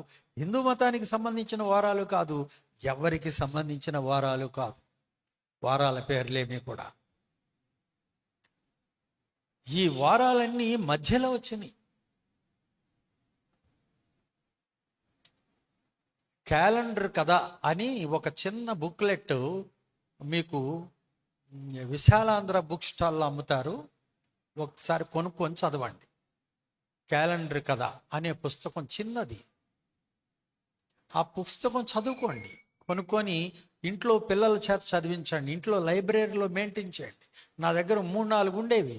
హిందూ మతానికి సంబంధించిన వారాలు కాదు, ఎవరికి సంబంధించిన వారాలు కాదు. వారాల పేర్లేమీ కూడా. ఈ వారాలన్నీ మధ్యలో వచ్చినాయి. క్యాలెండర్ కదా అని ఒక చిన్న బుక్లెట్ మీకు విశాలాంధ్ర బుక్ స్టాల్లో అమ్ముతారు. ఒకసారి కొనుక్కొని చదవండి. క్యాలెండర్ కదా అనే పుస్తకం చిన్నది. ఆ పుస్తకం చదువుకోండి, కొనుక్కొని ఇంట్లో పిల్లల చేత చదివించండి, ఇంట్లో లైబ్రరీలో మెయింటైన్ చేయండి. నా దగ్గర 3-4 ఉండేవి.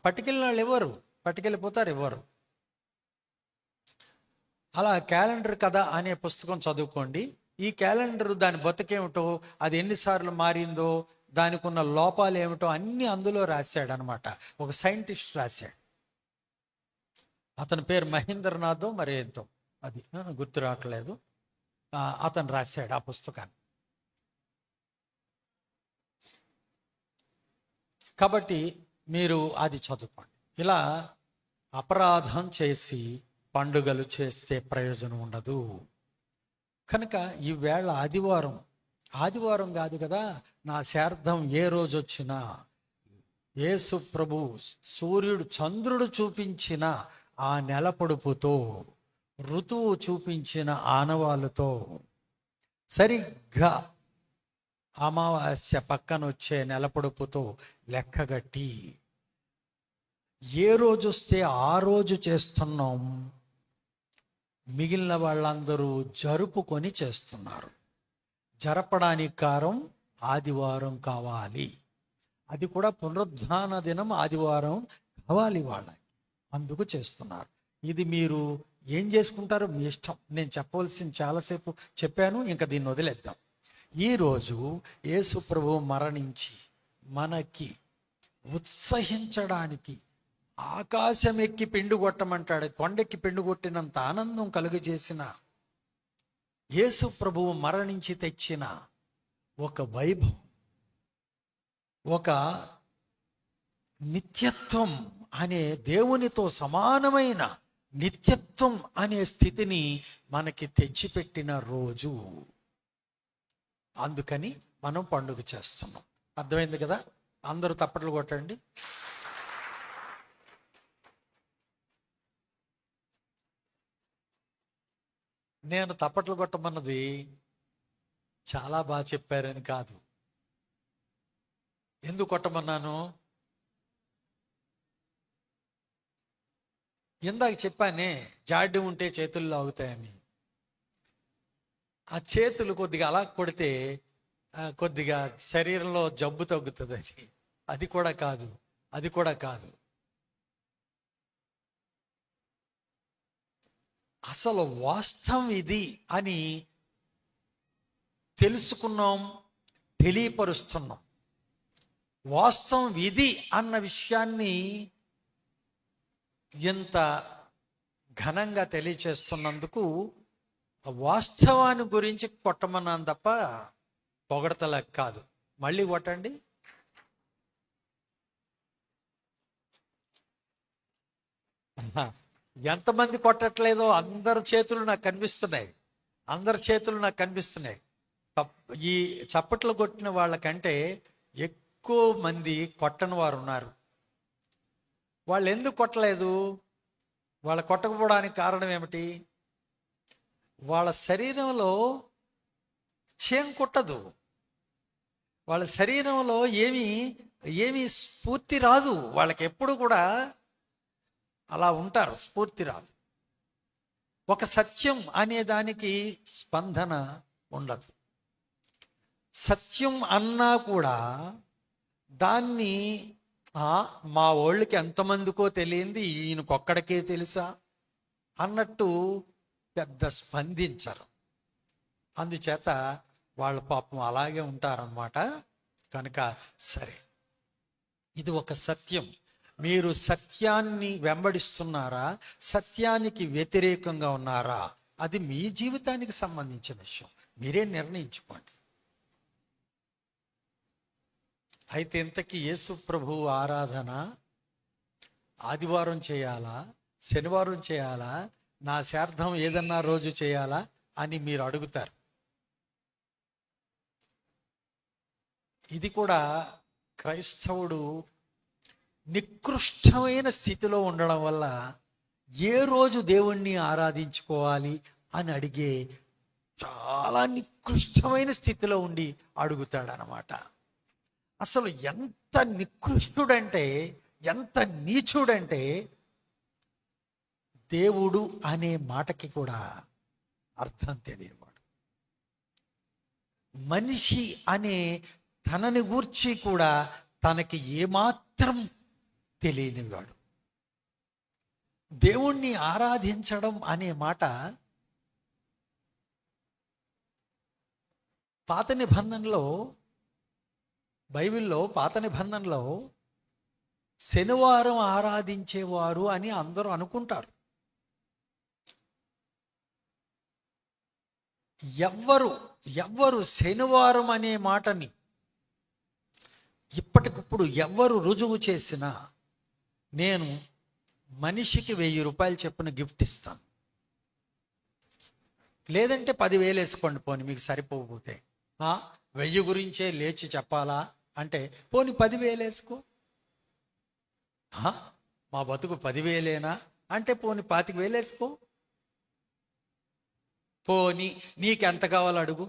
పట్టుకెళ్ళిన వాళ్ళు ఎవరు, పట్టుకెళ్ళిపోతారు ఎవరు. అలా క్యాలెండర్ కదా అనే పుస్తకం చదువుకోండి. ఈ క్యాలెండర్ దాని బతుకేమిటో, అది ఎన్నిసార్లు మారిందో, దానికి ఉన్న లోపాలు ఏమిటో అన్నీ అందులో రాశాడు అనమాట. ఒక సైంటిస్ట్ రాశాడు. అతని పేరు మహేంద్రనాథో మరి ఏంటో, అది గుర్తు రావట్లేదు. అతను రాశాడు ఆ పుస్తకాన్ని. కాబట్టి మీరు అది చదువుకోండి. ఇలా అపరాధం చేసి పండుగలు చేస్తే ప్రయోజనం ఉండదు. కనుక ఈవేళ ఆదివారం కాదు కదా, నా శార్థం ఏ రోజు వచ్చినా యేసు ప్రభు సూర్యుడు చంద్రుడు చూపించిన ఆ నెల పొడుపుతో, ఋతువు చూపించిన ఆనవాళ్ళతో, సరిగ్గా అమావాస్య పక్కన వచ్చే నెల పొడుపుతో లెక్కగట్టి ఏ రోజు వస్తే ఆ రోజు చేస్తున్నాం. మిగిలిన వాళ్ళందరూ జరుపుకొని చేస్తున్నారు. జరపడానికి కారణం ఆదివారం కావాలి. అది కూడా పునరుద్ధాన దినం ఆదివారం కావాలి వాళ్ళకి, అందుకు చేస్తున్నారు. ఇది మీరు ఏం చేసుకుంటారో మీ ఇష్టం. నేను చెప్పవలసింది చాలాసేపు చెప్పాను, ఇంకా దీన్ని వదిలేద్దాం. ఈరోజు యేసు ప్రభువు మరణించి మనకి ఉత్సహించడానికి ఆకాశం ఎక్కి పిండు కొట్టమంటాడు, కొండెక్కి పిండు కొట్టినంత ఆనందం కలుగజేసిన యేసు ప్రభువు మరణించి తెచ్చిన ఒక వైభవం, ఒక నిత్యత్వం అనే, దేవునితో సమానమైన నిత్యత్వం అనే స్థితిని మనకి తెచ్చిపెట్టిన రోజు. అందుకని మనం పండుగ చేస్తున్నాం. అర్థమైంది కదా? అందరూ తప్పట్లు కొట్టండి. నేను తప్పట్లు కొట్టమన్నది చాలా బాగా చెప్పారని కాదు. ఎందుకు కొట్టమన్నాను? ఇందాక చెప్పానే, జాడ్యం ఉంటే చేతుల్లో అవుతాయని. ఆ చేతులు కొద్దిగా అలా కొడితే కొద్దిగా శరీరంలో జబ్బు తగ్గుతుందని. అది కూడా కాదు. అసలు వాస్తవం ఇది అని తెలుసుకున్నాం, తెలియపరుస్తున్నాం. వాస్తవం ఇది అన్న విషయాన్ని ఇంత ఘనంగా తెలియచేస్తున్నందుకు వాస్తవాన్ని గురించి కొట్టమన్నాను తప్ప పొగడతలకు కాదు. మళ్ళీ కొట్టండి. ఎంతమంది కొట్టట్లేదో అందరి చేతులు నాకు కనిపిస్తున్నాయి. ఈ చప్పట్లు కొట్టిన వాళ్ళకంటే ఎక్కువ మంది కొట్టని వారు ఉన్నారు. వాళ్ళు ఎందుకు కొట్టలేదు? వాళ్ళు కొట్టకపోవడానికి కారణం ఏమిటి? వాళ్ళ శరీరంలో చేం కొట్టదు. వాళ్ళ శరీరంలో ఏమీ స్ఫూర్తి రాదు. వాళ్ళకి ఎప్పుడు కూడా అలా ఉంటారు, స్ఫూర్తి రాదు. ఒక సత్యం అనే దానికి స్పందన ఉండదు. సత్యం అన్నా కూడా దాన్ని మా వాళ్ళకి ఎంతమందికో తెలియంది, ఈయనకొక్కడికే తెలుసా అన్నట్టు పెద్ద స్పందించరు. అందుచేత వాళ్ళ పాపం అలాగే ఉంటారన్నమాట. కనుక సరే, ఇది ఒక సత్యం. మీరు సత్యాన్ని వెంబడిస్తున్నారా, సత్యానికి వ్యతిరేకంగా ఉన్నారా? అది మీ జీవితానికి సంబంధించిన విషయం, మీరే నిర్ణయించుకోండి. అయితే ఇంతకీ యేసు ప్రభువు ఆరాధన ఆదివారం చేయాలా, శనివారం చేయాలా, నా శార్థం ఏదన్నా రోజు చేయాలా అని మీరు అడుగుతారు. ఇది కూడా క్రైస్తవుడు నికృష్టమైన స్థితిలో ఉండడం వల్ల ఏ రోజు దేవుణ్ణి ఆరాధించుకోవాలి అని అడిగే చాలా నికృష్టమైన స్థితిలో ఉండి అడుగుతాడనమాట. అసలు ఎంత నికృష్టుడంటే, ఎంత నీచుడంటే, దేవుడు అనే మాటకి కూడా అర్థం తెలియవాడు. మనిషి అనే తనని గూర్చి కూడా తనకి ఏమాత్రం తెలియనివాడు. దేవుణ్ణి ఆరాధించడం అనే మాట పాత నిబంధనలో, బైబిల్లో పాత నిబంధనలో శనివారం ఆరాధించేవారు అని అందరూ అనుకుంటారు. ఎవ్వరు శనివారం అనే మాటని ఇప్పటికిప్పుడు ఎవ్వరు రుజువు చేసినా నేను మనిషికి 1000 రూపాయలు చొప్పున గిఫ్ట్ ఇస్తాను, లేదంటే 10,000 వేసుకోండి పోని మీకు సరిపోకపోతే. 1000 గురించే లేచి చెప్పాలా అంటే పోని 10,000 వేసుకో. మా బతుకు 10,000 అంటే పోని 25,000 వేసుకో. పోని నీకెంత కావాలో అడుగు.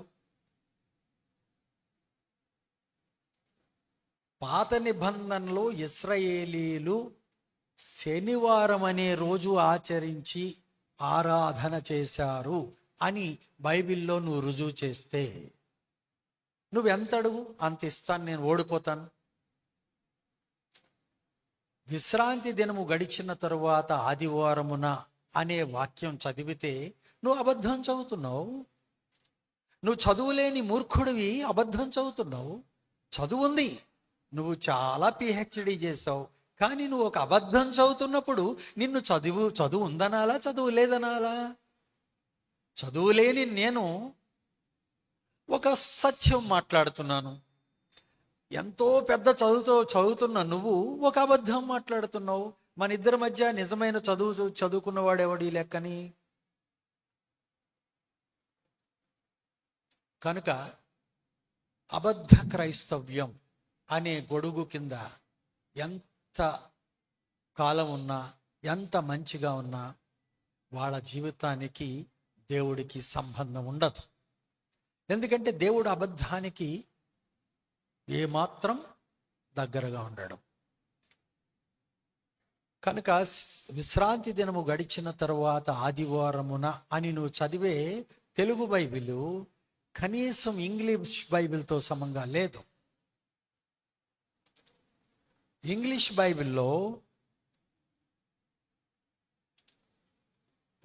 పాత నిబంధనలో ఇశ్రాయేలీలు శనివారం అనే రోజు ఆచరించి ఆరాధన చేశారు అని బైబిల్లో నువ్వు రుజువు చేస్తే నువ్వెంత అడుగు అంత ఇస్తాను, నేను ఓడిపోతాను. విశ్రాంతి దినము గడిచిన తరువాత ఆదివారమున అనే వాక్యం చదివితే నువ్వు అబద్ధం చదువుతున్నావు. నువ్వు చదువులేని మూర్ఖుడివి, అబద్ధం చదువుతున్నావు. చదువుంది, నువ్వు చాలా పిహెచ్డి చేసావు, కానీ నువ్వు ఒక అబద్ధం చదువుతున్నప్పుడు నిన్ను చదువు ఉందనాలా, చదువు లేదనాలా? చదువులేని నేను ఒక సత్యం మాట్లాడుతున్నాను. ఎంతో పెద్ద చదువుతున్న నువ్వు ఒక అబద్ధం మాట్లాడుతున్నావు. మన ఇద్దరి మధ్య నిజమైన చదువుకున్నవాడెవడి లెక్కని? కనుక అబద్ధ క్రైస్తవ్యం అనే గొడుగు కింద ఎంత కాలం ఉన్నా, ఎంత మంచిగా ఉన్నా వాళ్ళ జీవితానికి దేవుడికి సంబంధం ఉండదు. ఎందుకంటే దేవుడు అబద్ధానికి ఏమాత్రం దగ్గరగా ఉండడం. కనుక విశ్రాంతి దినము గడిచిన తరువాత ఆదివారమున అని నువ్వు చదివే తెలుగు బైబిలు కనీసం ఇంగ్లీష్ బైబిల్తో సమంగా లేదు. ఇంగ్లీష్ బైబిల్లో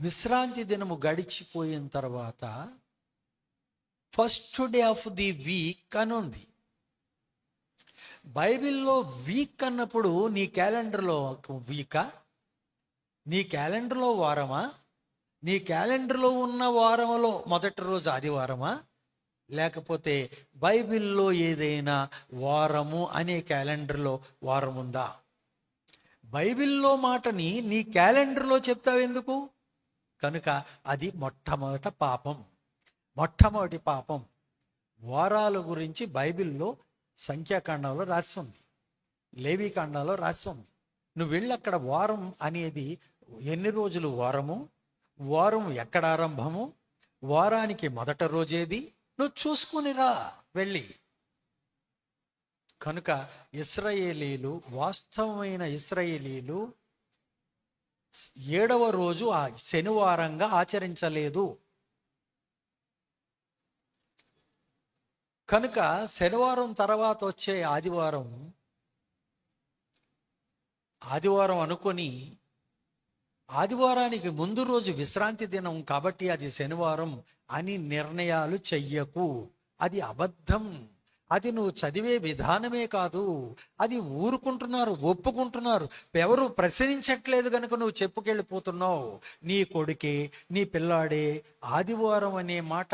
విశ్రాంతి దినము గడిచిపోయిన తర్వాత first day of the week అని ఉంది. బైబిల్లో వీక్ అన్నప్పుడు నీ క్యాలెండర్లో వీకా, నీ క్యాలెండర్లో వారమా, నీ క్యాలెండర్లో ఉన్న వారంలో మొదటి రోజు ఆదివారమా, లేకపోతే బైబిల్లో ఏదైనా వారము అనే క్యాలెండర్లో వారం ఉందా? బైబిల్లో మాటని నీ క్యాలెండర్లో చెప్తావు ఎందుకు? కనుక అది మొట్టమొదటి పాపం. వారాల గురించి బైబిల్లో సంఖ్యాకాండంలో రాసి ఉంది, లేవీకాండంలో రాసి ఉంది. నువ్వు వెళ్ళి అక్కడ వారం అనేది ఎన్ని రోజులు వారము, వారం ఎక్కడ ఆరంభము, వారానికి మొదటి రోజేది నువ్వు చూసుకుని రా వెళ్ళి. కనుక ఇశ్రాయేలీలు, వాస్తవమైన ఇశ్రాయేలీలు 7వ రోజు ఆ శనివారంగా ఆచరించలేదు. కనుక శనివారం తర్వాత వచ్చే ఆదివారం అనుకొని, ఆదివారానికి ముందు రోజు విశ్రాంతి దినం కాబట్టి అది శనివారం అని నిర్ణయాలు చెయ్యకు. అది అబద్ధం. అది నువ్వు చదివే విధానమే కాదు, అది ఊరుకుంటున్నారు, ఒప్పుకుంటున్నారు. ఎవరు ప్రశ్నించట్లేదు కనుక నువ్వు చెప్పుకెళ్ళిపోతున్నావు. నీ కొడుకే, నీ పిల్లాడే ఆదివారం అనే మాట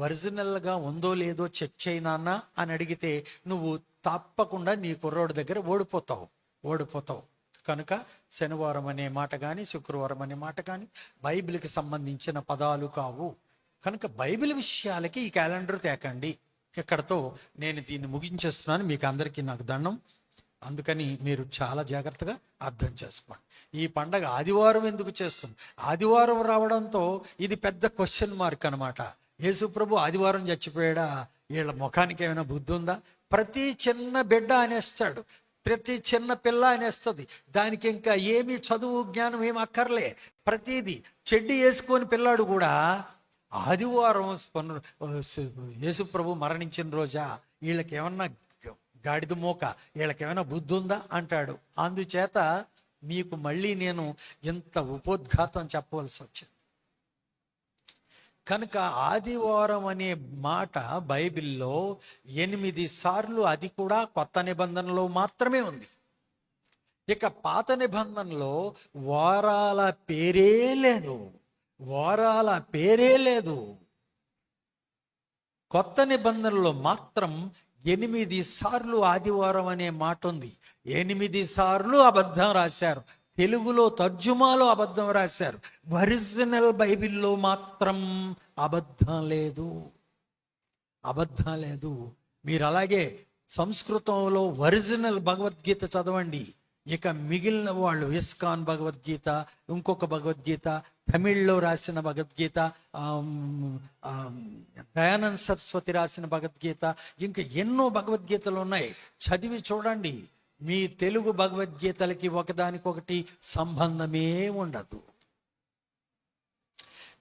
ఒరిజినల్గా ఉందో లేదో చెక్ చేయనా అని అడిగితే నువ్వు తప్పకుండా నీ కుర్రోడి దగ్గర ఓడిపోతావు. కనుక శనివారం అనే మాట కానీ, శుక్రవారం అనే మాట కానీ బైబిల్కి సంబంధించిన పదాలు కావు. కనుక బైబిల్ విషయాలకి ఈ క్యాలెండర్ తేకండి. ఇక్కడతో నేను దీన్ని ముగించేస్తున్నాను. మీకు అందరికీ నాకు దండం. అందుకని మీరు చాలా జాగ్రత్తగా అర్థం చేసుకోండి. ఈ పండగ ఆదివారం ఎందుకు చేస్తుంది? ఆదివారం రావడంతో ఇది పెద్ద క్వశ్చన్ మార్క్ అనమాట. యేసు ప్రభు ఆదివారం చచ్చిపోయాడా? వీళ్ళ ముఖానికి ఏమైనా బుద్ధి ఉందా? ప్రతి చిన్న బిడ్డ అనేస్తాడు, ప్రతి చిన్న పిల్ల అనేస్తుంది. దానికి ఇంకా ఏమీ చదువు జ్ఞానం ఏమి అక్కర్లే. ప్రతిదీ చెడ్డి వేసుకొని పిల్లాడు కూడా ఆదివారం యేసు ప్రభు మరణించిన రోజా, వీళ్ళకి ఏమన్నా గాడిద మోక, వీళ్ళకేమైనా బుద్ధి ఉందా అంటాడు. అందుచేత మీకు మళ్ళీ నేను ఇంత ఉపోద్ఘాతం చెప్పవలసి వచ్చింది. కనుక ఆదివారం అనే మాట బైబిల్లో 8 సార్లు, అది కూడా కొత్త నిబంధనలో మాత్రమే ఉంది. ఇక పాత నిబంధనలో వారాల పేరే లేదు. కొత్త నిబంధనలో మాత్రం 8 సార్లు ఆదివారం అనే మాట ఉంది. 8 సార్లు అబద్ధం రాశారు. తెలుగులో తర్జుమాలో అబద్ధం రాశారు. ఒరిజినల్ బైబిల్లో మాత్రం అబద్ధం లేదు. మీరు అలాగే సంస్కృతంలో ఒరిజినల్ భగవద్గీత చదవండి. ఇక మిగిలిన వాళ్ళు ఇస్కాన్ భగవద్గీత, ఇంకొక భగవద్గీత, తమిళ్లో రాసిన భగవద్గీత, దయానంద సరస్వతి రాసిన భగవద్గీత, ఇంకా ఎన్నో భగవద్గీతలు ఉన్నాయి. చదివి చూడండి. మీ తెలుగు భగవద్గీతలకి ఒకదానికొకటి సంబంధమే ఉండదు.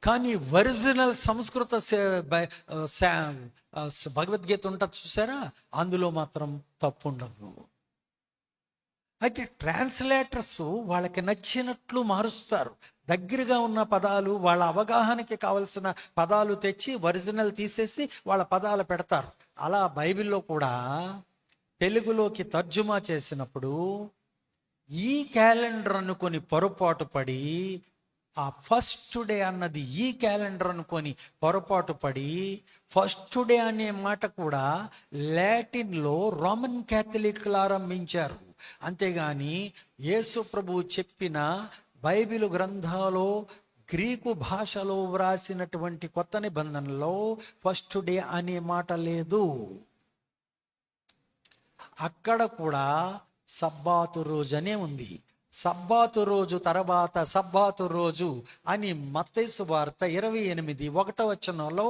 కానీ ఒరిజినల్ సంస్కృత భగవద్గీత ఉంటుంది చూసారా, అందులో మాత్రం తప్పు ఉండదు. అయితే ట్రాన్స్లేటర్స్ వాళ్ళకి నచ్చినట్లు మారుస్తారు. దగ్గరగా ఉన్న పదాలు, వాళ్ళ అవగాహనకి కావలసిన పదాలు తెచ్చి ఒరిజినల్ తీసేసి వాళ్ళ పదాలు పెడతారు. అలా బైబిల్లో కూడా తెలుగులోకి తర్జుమా చేసినప్పుడు ఈ క్యాలెండర్ అనుకొని పొరపాటు పడి, ఆ ఫస్ట్ డే అన్నది ఈ క్యాలెండర్ అనుకొని పొరపాటు పడి, ఫస్ట్ డే అనే మాట కూడా లాటిన్లో రోమన్ క్యాథలిక్లు ఆరంభించారు. అంతేగాని యేసు ప్రభువు చెప్పిన బైబిల్ గ్రంథాలో గ్రీకు భాషలో వ్రాసినటువంటి కొత్త నిబంధనలో ఫస్ట్ డే అనే మాట లేదు. అక్కడ కూడా సబ్బాతు రోజు అనే ఉంది. సబ్బాతు రోజు తర్వాత సబ్బాతు రోజు అని మత్తయి సువార్త 28:1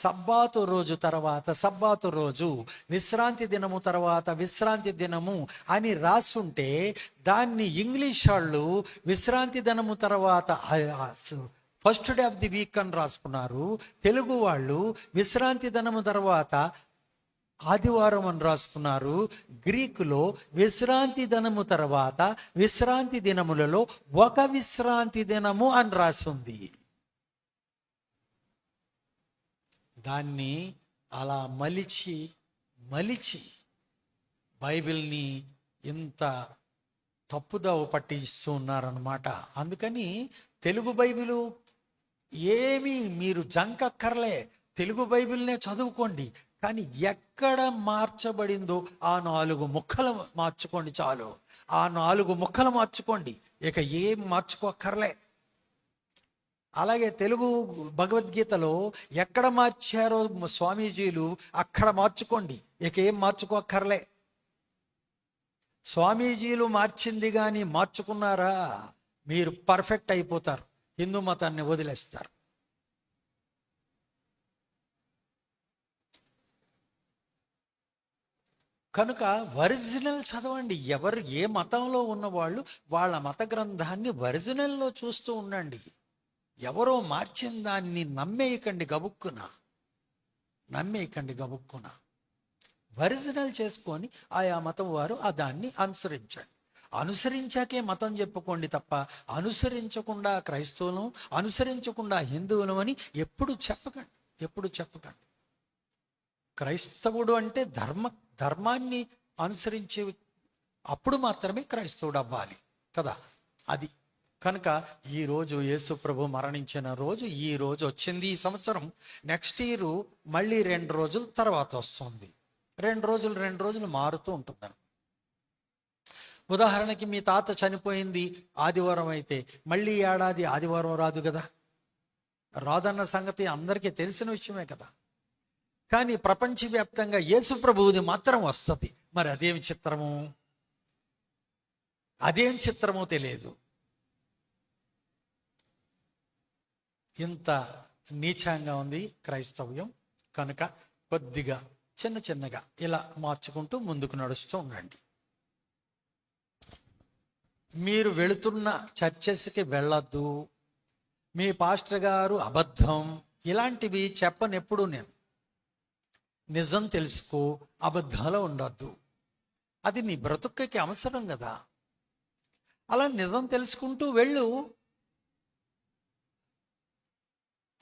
సబ్బాతు రోజు తర్వాత సబ్బాతు రోజు, విశ్రాంతి దినము తర్వాత విశ్రాంతి దినము అని రాసుంటే దాన్ని ఇంగ్లీష్ వాళ్ళు విశ్రాంతి దినము తర్వాత first day of the week అని రాసుకున్నారు. తెలుగు వాళ్ళు విశ్రాంతి దినము తర్వాత ఆదివారం అని రాసుకున్నారు. గ్రీకులో విశ్రాంతి దినము తర్వాత విశ్రాంతి దినములలో ఒక విశ్రాంతి దినము అని రాసింది. దాన్ని అలా మలిచి బైబిల్ని ఇంత తప్పుదోవ పట్టిస్తూ ఉన్నారన్నమాట. అందుకని తెలుగు బైబిలు ఏమీ మీరు జంకక్కర్లే, తెలుగు బైబిల్నే చదువుకోండి. కానీ ఎక్కడ మార్చబడిందో ఆ 4 ముక్కలు మార్చుకోండి చాలు. ఆ 4 ముక్కలు మార్చుకోండి, ఇక ఏం మార్చుకోక్కర్లే. అలాగే తెలుగు భగవద్గీతలో ఎక్కడ మార్చారో స్వామీజీలు అక్కడ మార్చుకోండి, ఇక ఏం మార్చుకోక్కర్లే. స్వామీజీలు మార్చింది కానీ మార్చుకున్నారా, మీరు పర్ఫెక్ట్ అయిపోతారు, హిందూ మతాన్ని వదిలేస్తారు. కనుక ఒరిజినల్ చదవండి. ఎవరు ఏ మతంలో ఉన్నవాళ్ళు వాళ్ళ మత గ్రంథాన్ని ఒరిజినల్లో చూస్తూ ఉండండి. ఎవరో మార్చిన దాన్ని నమ్మేయకండి గబుక్కున, ఒరిజినల్ చేసుకొని ఆయా మతం వారు ఆ దాన్ని అనుసరించండి. అనుసరించాకే మతం చెప్పుకోండి తప్ప అనుసరించకుండా క్రైస్తవులు, అనుసరించకుండా హిందువులు అని ఎప్పుడు చెప్పకండి. క్రైస్తవుడు అంటే ధర్మాన్ని అనుసరించే, అప్పుడు మాత్రమే క్రైస్తవుడు అవ్వాలి కదా. అది కనుక ఈరోజు యేసు ప్రభు మరణించిన రోజు, ఈ రోజు వచ్చింది ఈ సంవత్సరం. నెక్స్ట్ ఇయర్ మళ్ళీ 2 రోజుల తర్వాత వస్తుంది. 2 రోజులు మారుతూ ఉంటుందని. ఉదాహరణకి మీ తాత చనిపోయింది ఆదివారం అయితే మళ్ళీ ఏడాది ఆదివారం రాదు కదా, రాదన్న సంగతి అందరికీ తెలిసిన విషయమే కదా. కానీ ప్రపంచవ్యాప్తంగా యేసు ప్రభువుది మాత్రం వస్తుంది. మరి అదేం చిత్రమో తెలియదు. ఇంత నీచంగా ఉంది క్రైస్తవ్యం. కనుక కొద్దిగా చిన్నగా ఇలా మార్చుకుంటూ ముందుకు నడుస్తూ ఉండండి. మీరు వెళుతున్న చర్చెస్కి వెళ్ళొద్దు, మీ పాస్టర్ గారు అబద్ధం, ఇలాంటివి చెప్పనెప్పుడు నేను. నిజం తెలుసుకో, అబద్ధాలు ఉండొద్దు. అది నీ బ్రతుక్కి అవసరం కదా. అలా నిజం తెలుసుకుంటూ వెళ్ళు.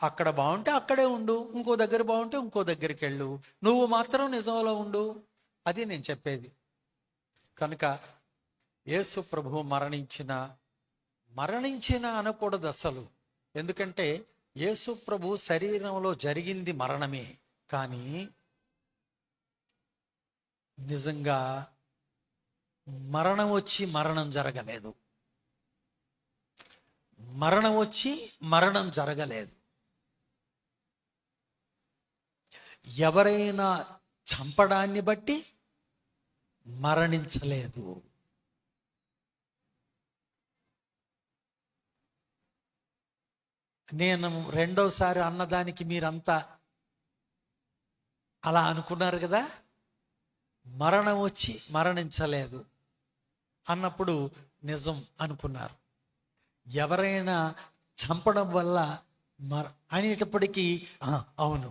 అక్కడ బాగుంటే అక్కడే ఉండు, ఇంకో దగ్గర బాగుంటే ఇంకో దగ్గరికి వెళ్ళు. నువ్వు మాత్రం నిజంలో ఉండు, అది నేను చెప్పేది. కనుక యేసు ప్రభు మరణించిన అనకూడదు అసలు. ఎందుకంటే యేసు ప్రభు శరీరంలో జరిగింది మరణమే, కానీ నిజంగా మరణం వచ్చి మరణం జరగలేదు. ఎవరైనా చంపడాన్ని బట్టి మరణించలేదు. నేను రెండోసారి అన్నదానికి మీరంతా అలా అనుకున్నారు కదా. మరణం వచ్చి మరణించలేదు అన్నప్పుడు నిజం అనుకున్నారు. ఎవరైనా చంపడం వల్ల అనేటప్పటికీ అవును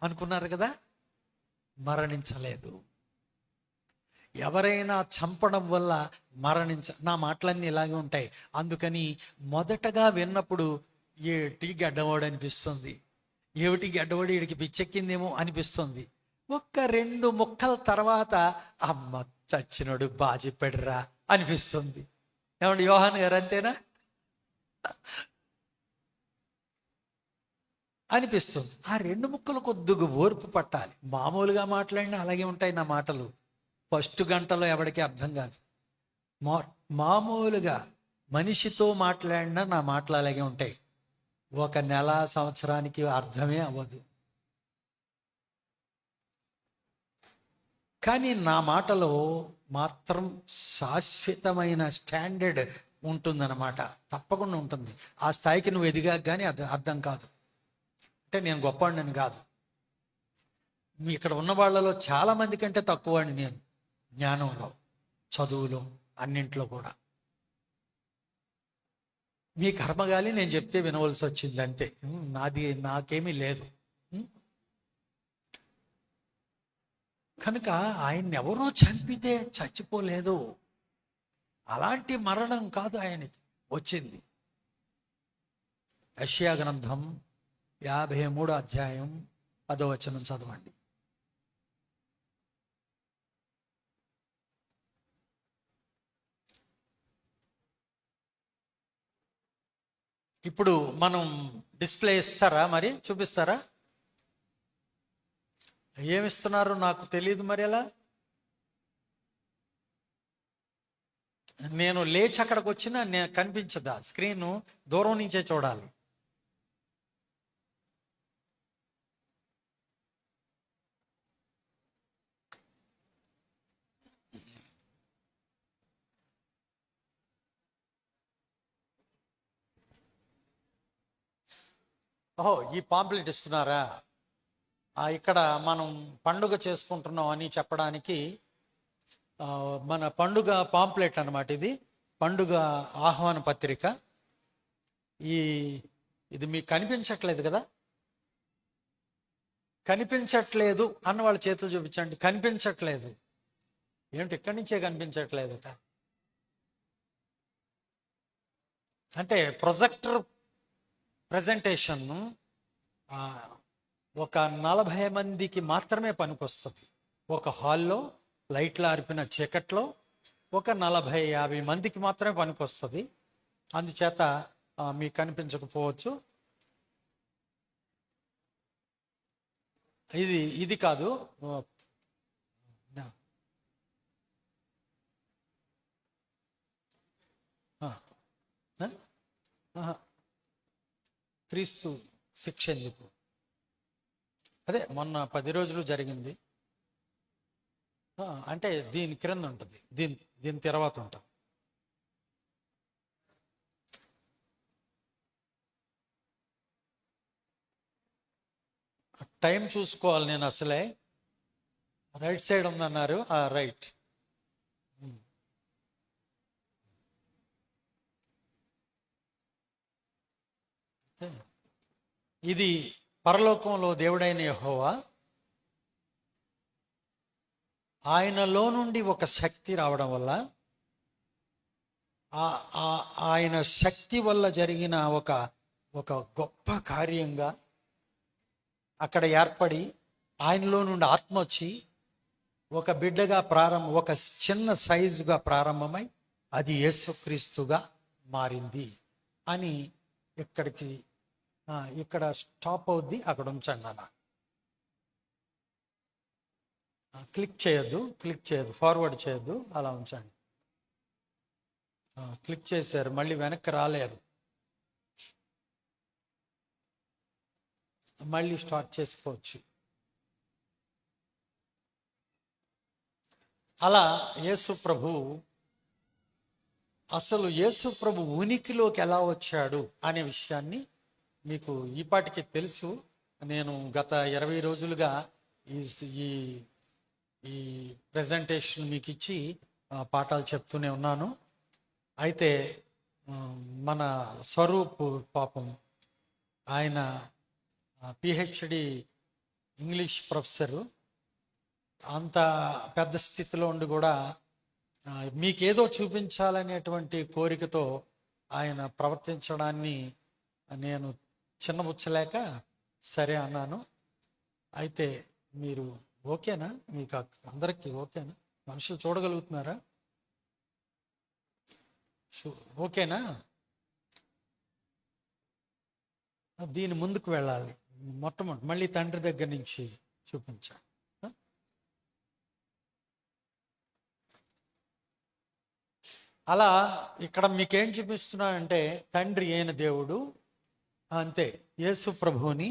అనుకున్నారు కదా, మరణించలేదు. ఎవరైనా చంపడం వల్ల నా మాటలన్నీ ఇలాగే ఉంటాయి. అందుకని మొదటగా విన్నప్పుడు ఏటి గడ్డవాడు అనిపిస్తుంది, ఏమిటి గడ్డవాడు, వీడికి పిచ్చెక్కిందేమో అనిపిస్తుంది. 1-2 ముక్కల తర్వాత అమ్మ చచ్చినోడు బాగా చెప్పాడురా అనిపిస్తుంది. ఏమండి యోహాన్ గారు, అంతేనా? అనిపిస్తుంది. ఆ 2 ముక్కలు కొద్దిగా ఓర్పు పట్టాలి. మామూలుగా మాట్లాడినా అలాగే ఉంటాయి నా మాటలు. ఫస్ట్ గంటలో ఎవరికి అర్థం కాదు. మామూలుగా మనిషితో మాట్లాడినా నా మాటలు అలాగే ఉంటాయి. 1 నెల సంవత్సరానికి అర్థమే అవ్వదు. కానీ నా మాటలో మాత్రం శాశ్వతమైన స్టాండర్డ్ ఉంటుందన్నమాట. తప్పకుండా ఉంటుంది. ఆ స్థాయికి నువ్వు ఎదిగా కానీ అది అర్థం కాదు. అంటే నేను గొప్పవాడిని కాదు. ఇక్కడ ఉన్న వాళ్ళలో చాలామంది కంటే తక్కువని నేను, జ్ఞానంలో, చదువులో, అన్నింట్లో కూడా. మీ కర్మగాలి నేను చెప్తే వినవలసి వచ్చింది అంతే. నాకేమీ లేదు. కనుక ఆయన్ని ఎవరో చంపితే చచ్చిపోలేదు. అలాంటి మరణం కాదు ఆయనకి వచ్చింది. యెషయా గ్రంథం 53వ అధ్యాయం 10వ వచనం చదవండి. ఇప్పుడు మనం డిస్ప్లే ఇస్తారా, మరి చూపిస్తారా? ఏమిస్తున్నారు నాకు తెలియదు మరి. ఎలా నేను లేచి అక్కడికి వచ్చినా నేను కనిపించదా? స్క్రీను దూరం నుంచే చూడాలి. ఓహో, ఈ పాంప్లెట్ ఇస్తున్నారా? ఇక్కడ మనం పండుగ చేసుకుంటున్నాం అని చెప్పడానికి మన పండుగ పాంప్లెట్ అన్నమాట. ఇది పండుగ ఆహ్వాన పత్రిక. ఇది మీకు కనిపించట్లేదు కదా? కనిపించట్లేదు అన్న వాళ్ళ చేతులు చూపించండి. కనిపించట్లేదు ఏమిటి? ఇక్కడి నుంచే కనిపించట్లేదట. అంటే ప్రొజెక్టర్ ప్రజెంటేషన్ ఒక 40 మందికి మాత్రమే పనికొస్తుంది. ఒక హాల్లో లైట్లు ఆర్పిన చీకట్లో ఒక 40-50 మందికి మాత్రమే పనికొస్తుంది. అందుచేత మీకు కనిపించకపోవచ్చు. ఇది కాదు, క్రీస్తు శిక్ష ఎందుకు, అదే మొన్న 10 రోజులు జరిగింది. అంటే దీని క్రింద ఉంటుంది, దీని తర్వాత ఉంటుంది. టైం చూసుకోవాలి నేను. అసలే రైట్ సైడ్ ఉందన్నారు. రైట్. ఇది పరలోకంలో దేవుడైన యెహోవా, ఆయనలో నుండి ఒక శక్తి రావడం వల్ల, ఆయన శక్తి వల్ల జరిగిన ఒక గొప్ప కార్యంగా అక్కడ ఏర్పడి, ఆయనలో నుండి ఆత్మ వచ్చి ఒక బిడ్డగా ఒక చిన్న సైజుగా ప్రారంభమై అది యేసుక్రీస్తుగా మారింది అని ఇక్కడ స్టాప్ అవుద్ది. అక్కడ ఉంచండి. అలా క్లిక్ చేయొద్దు, ఫార్వర్డ్ చేయొద్దు, అలా ఉంచండి. క్లిక్ చేశారు, మళ్ళీ వెనక్కి రాలేరు. మళ్ళీ స్టార్ట్ చేసుకోవచ్చు. అలా యేసు ప్రభు, అసలు యేసు ప్రభు ఉనికిలోకి ఎలా వచ్చాడు అనే విషయాన్ని మీకు ఈపాటికి తెలుసు. నేను గత 20 రోజులుగా ఈ ప్రెజెంటేషన్ మీకు ఇచ్చి పాఠాలు చెప్తూనే ఉన్నాను. అయితే మన స్వరూప్ పాపం, ఆయన పిహెచ్డి ఇంగ్లీష్ ప్రొఫెసరు, అంత పెద్ద స్థితిలో ఉండి కూడా మీకేదో చూపించాలనేటువంటి కోరికతో ఆయన ప్రవర్తించడాన్ని నేను చిన్నబుచ్చలేక సరే అన్నాను. అయితే మీరు ఓకేనా? మీకు అందరికీ ఓకేనా? మనుషులు చూడగలుగుతున్నారా? ఓకేనా? దీని ముందుకు వెళ్ళాలి. మొట్టమొదటి మళ్ళీ తండ్రి దగ్గర నుంచి చూపించాలి. అలా ఇక్కడ మీకేం చూపిస్తున్నానంటే, తండ్రి అయిన దేవుడు అంతే యేసు ప్రభువుని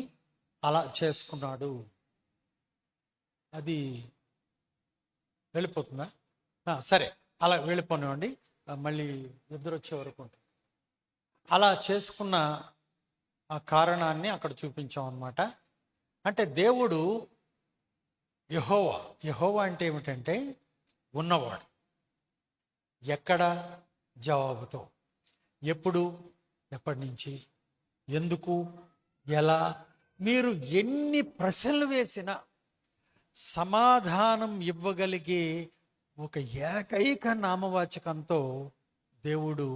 అలా చేసుకున్నాడు. అది వెళ్ళిపోతుందా? సరే, అలా వెళ్ళిపోనివ్వండి. మళ్ళీ ఇద్దరు వచ్చే వరకు ఉంటుంది. అలా చేసుకున్న ఆ కారణాన్ని అక్కడ చూపించాం అన్నమాట. అంటే దేవుడు యెహోవా అంటే ఏమిటంటే ఉన్నవాడు. ఎక్కడ? జవాబుతో. ఎప్పుడు? ఎప్పటి నుంచి? ఎందుకు? ఎలా? మీరు ఎన్ని ప్రశ్నలు వేసినా సమాధానం ఇవ్వగలిగే ఒక ఏకైక నామవాచకంతో దేవుడు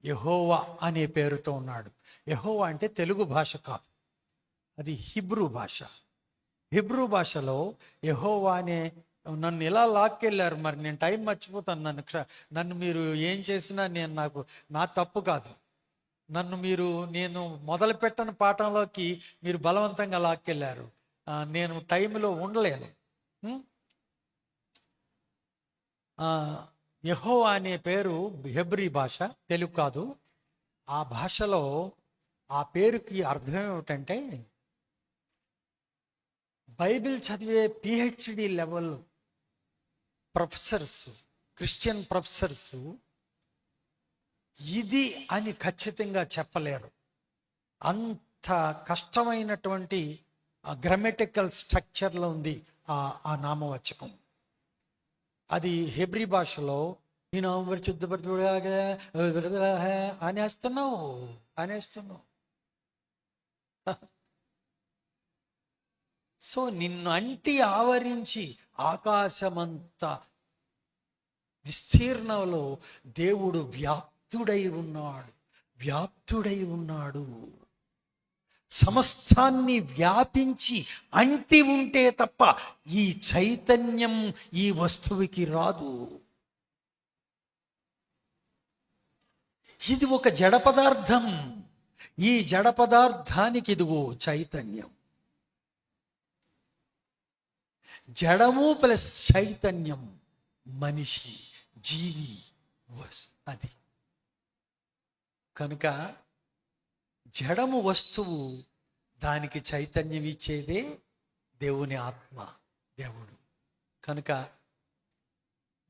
యెహోవా అనే పేరుతో ఉన్నాడు. యెహోవా అంటే తెలుగు భాష కాదు, అది హిబ్రూ భాష. హిబ్రూ భాషలో యెహోవా అనే, నన్ను ఇలా లాక్కెళ్ళారు, మరి నేను టైం మర్చిపోతాను. నన్ను మీరు ఏం చేసినా నా తప్పు కాదు. నేను మొదలు పెట్టని పాఠంలోకి మీరు బలవంతంగా లాక్కెళ్ళారు. నేను టైంలో ఉండలేను. యెహోవా అనే పేరు హెబ్రీ భాష, తెలుగు కాదు. ఆ భాషలో ఆ పేరుకి అర్థం ఏమిటంటే, బైబిల్ చదివే PhD level professors, Christian professors ఇది అని ఖచ్చితంగా చెప్పలేరు. అంత కష్టమైనటువంటి గ్రామటికల్ స్ట్రక్చర్లో ఉంది ఆ నామవాచకం. అది హెబ్రీ భాషలో నేను అనేస్తున్నావు. సో నిన్ను అంటి ఆవరించి ఆకాశమంత విస్తీర్ణంలో దేవుడు వ్యాప్తుడై ఉన్నాడు. సమస్తాన్ని వ్యాపించి అంటి ఉంటే తప్ప ఈ చైతన్యం ఈ వస్తువుకి రాదు. ఇది ఒక జడ పదార్థం. ఈ జడ పదార్థానికి ఇదిగో చైతన్యం. జడము ప్లస్ చైతన్యం, మనిషి, జీవి, అది. కనుక జడము వస్తువు, దానికి చైతన్యం ఇచ్చేదే దేవుని ఆత్మ, దేవుడు. కనుక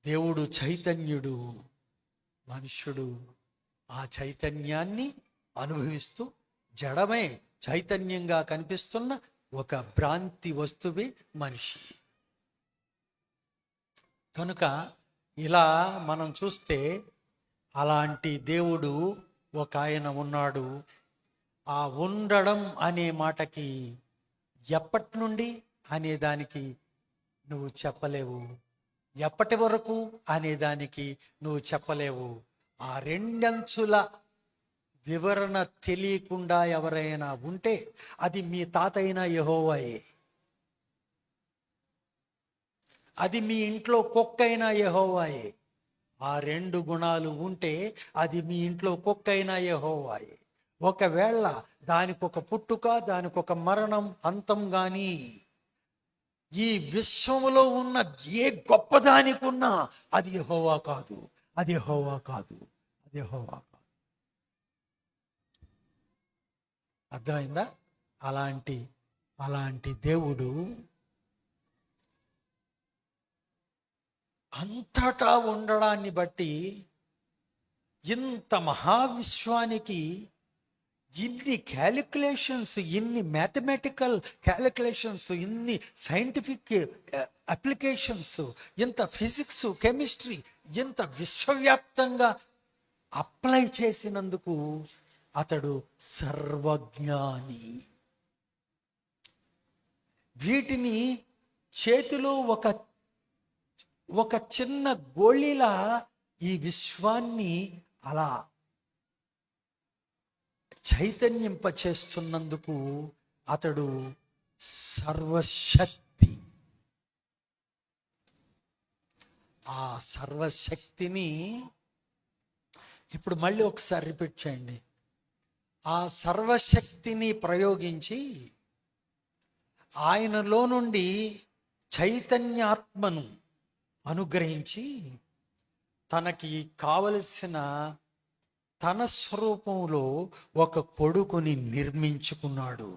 దేవుడు చైతన్యుడు, మనుష్యుడు ఆ చైతన్యాన్ని అనుభవిస్తూ జడమే చైతన్యంగా కనిపిస్తున్న ఒక భ్రాంతి వస్తువే మనిషి. కనుక ఇలా మనం చూస్తే అలాంటి దేవుడు ఒక ఆయన ఉన్నాడు. ఆ ఉండడం అనే మాటకి ఎప్పటి నుండి అనేదానికి నువ్వు చెప్పలేవు, ఎప్పటి వరకు అనేదానికి నువ్వు చెప్పలేవు. ఆ రెండంచుల వివరణ తెలియకుండా ఎవరైనా ఉంటే అది మీ తాత అయినా యెహోవాయే, అది మీ ఇంట్లో కుక్క అయినా యెహోవాయే. ఆ రెండు గుణాలు ఉంటే అది మీ ఇంట్లో కుక్క అయినా యెహోవాయే. ఒకవేళ దానికి ఒక పుట్టుక, దానికి ఒక మరణం, అంతం కానీ ఈ విశ్వంలో ఉన్న ఏ గొప్పదానికి ఉన్నా అది యెహోవా కాదు, అది యెహోవా కాదు, అది యెహోవా కాదు. అర్థమైందా? అలాంటి దేవుడు అంతటా ఉండడాన్ని బట్టి ఇంత మహావిశ్వానికి ఇన్ని క్యాలిక్యులేషన్స్, ఇన్ని మ్యాథమెటికల్ క్యాలిక్యులేషన్స్, ఇన్ని సైంటిఫిక్ అప్లికేషన్స్, ఇంత ఫిజిక్స్, కెమిస్ట్రీ, ఇంత విశ్వవ్యాప్తంగా అప్లై చేసినందుకు అతడు సర్వజ్ఞాని. వీటిని చేతిలో ఒక చిన్న గోళీలా ఈ విశ్వాన్ని అలా చైతన్యింపచేస్తున్నందుకు అతడు సర్వశక్తి. ఆ సర్వశక్తిని ఇప్పుడు మళ్ళీ ఒకసారి రిపీట్ చేయండి. ఆ సర్వశక్తిని ప్రయోగించి ఆయనలో నుండి చైతన్యాత్మను అనుగ్రహించి తనకి కావలసిన తన స్వరూపంలో ఒక కొడుకుని నిర్మించుకున్నాడు.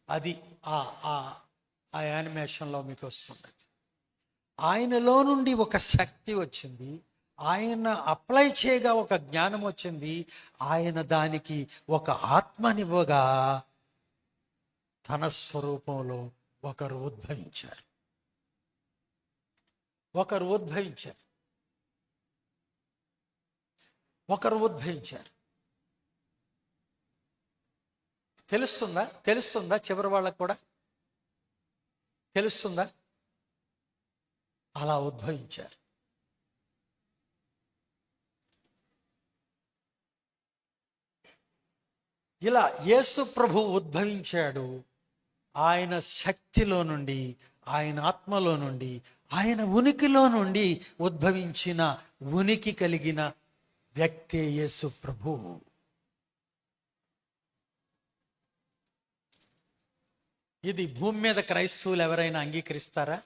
అది ఆ యానిమేషన్లో మీకు వస్తుంది. ఆయనలో నుండి ఒక శక్తి వచ్చింది, ఆయన అప్లై చేయగా ఒక జ్ఞానం వచ్చింది, ఆయన దానికి ఒక ఆత్మనివ్వగా తన స్వరూపంలో ఒకరు ఉద్భవించారు. తెలుస్తుందా? చివరి వాళ్ళకు కూడా తెలుస్తుందా? అలా ఉద్భవించారు. ఇలా యేసు ప్రభు ఉద్భవించాడు. ఆయన శక్తిలో నుండి, ఆయన ఆత్మలో నుండి, ఆయన ఉనికిలో నుండి ఉద్భవించిన ఉనికి కలిగిన వ్యక్తే యేసు ప్రభు. ఇది భూమి మీద క్రైస్తవులు ఎవరైనా అంగీకరిస్తారా?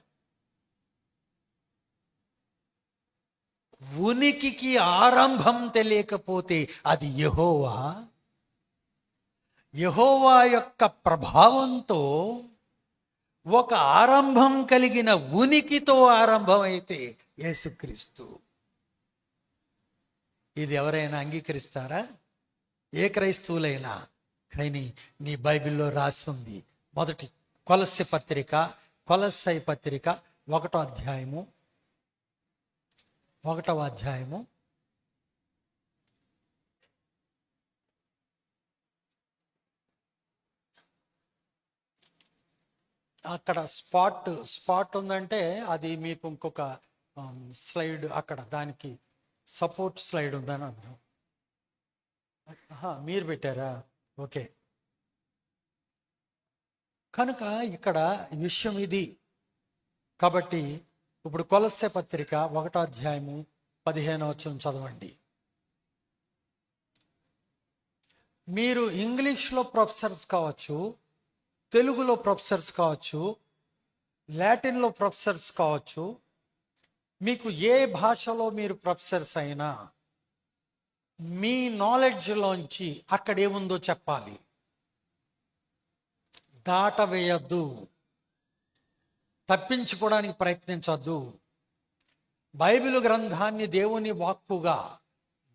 ఉనికికి ఆరంభం తెలియకపోతే అది యెహోవా. యెహోవా యొక్క ప్రభావంతో ఒక ఆరంభం కలిగిన ఉనికితో ఆరంభమైతే యేసుక్రీస్తు. ఇది ఎవరైనా అంగీకరిస్తారా? ఏ క్రైస్తవులైనా. కానీ నీ బైబిల్లో రాసింది మొదటి కొలస్సై పత్రిక 1వ అధ్యాయము అక్కడ స్పాట్ ఉందంటే అది మీకు ఇంకొక స్లైడ్ అక్కడ దానికి సపోర్ట్ స్లైడ్ ఉందని అర్థం. మీరు పెట్టారా? ఓకే. కనుక ఇక్కడ విషయం ఇది. కాబట్టి ఇప్పుడు కొలస్సై పత్రిక 1వ అధ్యాయము 15వ వచనం చదవండి. మీరు ఇంగ్లీష్లో ప్రొఫెసర్స్ కావచ్చు, తెలుగులో ప్రొఫెసర్స్ కావచ్చు, లాటిన్లో ప్రొఫెసర్స్ కావచ్చు, మీకు ఏ భాషలో మీరు ప్రొఫెసర్స్ అయినా మీ నాలెడ్జ్లోంచి అక్కడ ఏముందో చెప్పాలి. దాటవేయద్దు, తప్పించుకోవడానికి ప్రయత్నించద్దు. బైబిల్ గ్రంథాన్ని దేవుని వాక్కుగా,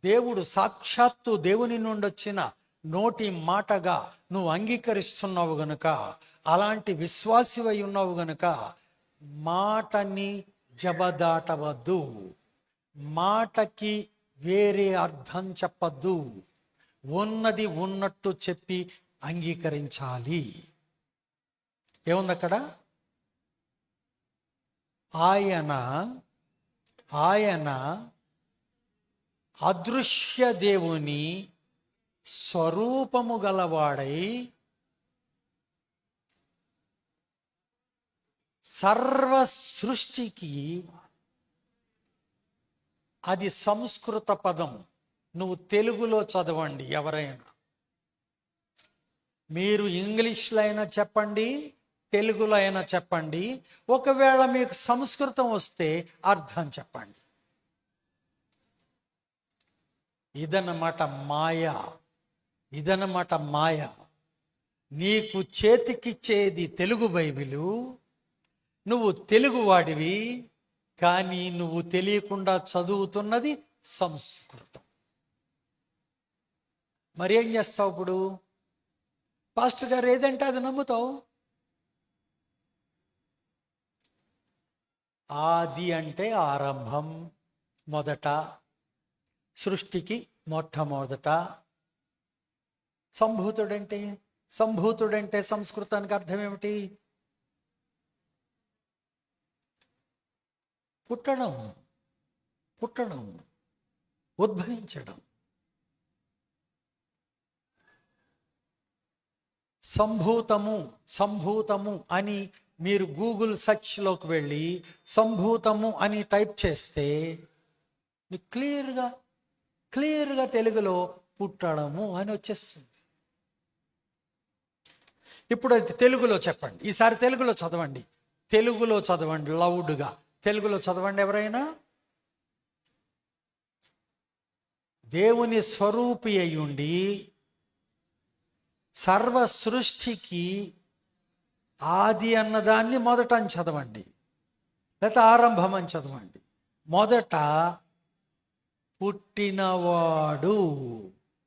దేవుడు సాక్షాత్తు దేవుని నుండి వచ్చిన నోటి మాటగా నువ్వు అంగీకరిస్తున్నావు గనుక, అలాంటి విశ్వాసివై ఉన్నావు గనుక మాటని జబదాటవద్దు, మాటకి వేరే అర్థం చెప్పద్దు, ఉన్నది ఉన్నట్టు చెప్పి అంగీకరించాలి. ఏముంది అక్కడ? ఆయన అదృశ్య దేవుని స్వరూపము గలవాడై సర్వ సృష్టికి, అది సంస్కృత పదం. నువ్వు తెలుగులో చదవండి ఎవరైనా. మీరు ఇంగ్లీష్లో అయినా చెప్పండి, తెలుగులో అయినా చెప్పండి. ఒకవేళ మీకు సంస్కృతం వస్తే అర్థం చెప్పండి. ఇదన్నమాట మాయ. నీకు చేతికిచ్చేది తెలుగు బైబిలు, నువ్వు తెలుగువాడివి, కానీ నువ్వు తెలియకుండా చదువుతున్నది సంస్కృతం. మరి ఏం చేస్తావు ఇప్పుడు? పాస్టర్ గారు ఏదంటే అది నమ్ముతావు. ఆది అంటే ఆరంభం, మొదట, సృష్టికి మొట్టమొదట. సంభూతుడంటే సంస్కృతానికి అర్థం ఏమిటి? పుట్టడం, ఉద్భవించడం. సంభూతము అని మీరు గూగుల్ సెర్చ్లోకి వెళ్ళి సంభూతము అని టైప్ చేస్తే మీకు క్లియర్గా తెలుగులో పుట్టడము అని వచ్చేస్తుంది. ఇప్పుడు అది తెలుగులో చెప్పండి. ఈసారి తెలుగులో చదవండి లౌడ్గా. తెలుగులో చదవండి ఎవరైనా. దేవుని స్వరూపి అయ్యుండి సర్వ సృష్టికి ఆది అన్నదాన్ని మొదట అని చదవండి, లేకపోతే ఆరంభం అని చదవండి. మొదట పుట్టినవాడు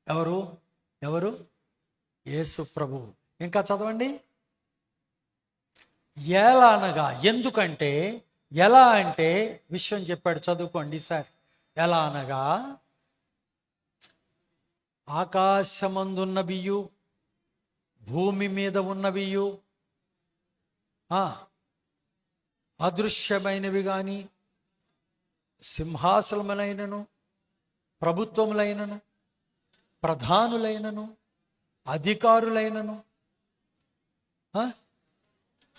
ఎవరు? యేసు ప్రభు. ఇంకా చదవండి. ఎలా అనగా, ఎందుకంటే ఎలా అంటే విషయం చెప్పాడు, చదువుకోండి సార్. ఎలా అనగా ఆకాశమందున్నవియు భూమి మీద ఉన్నవియు అదృశ్యమైనవి కానీ సింహాసనములైనను ప్రభుత్వములైనను ప్రధానులైనను అధికారులైనను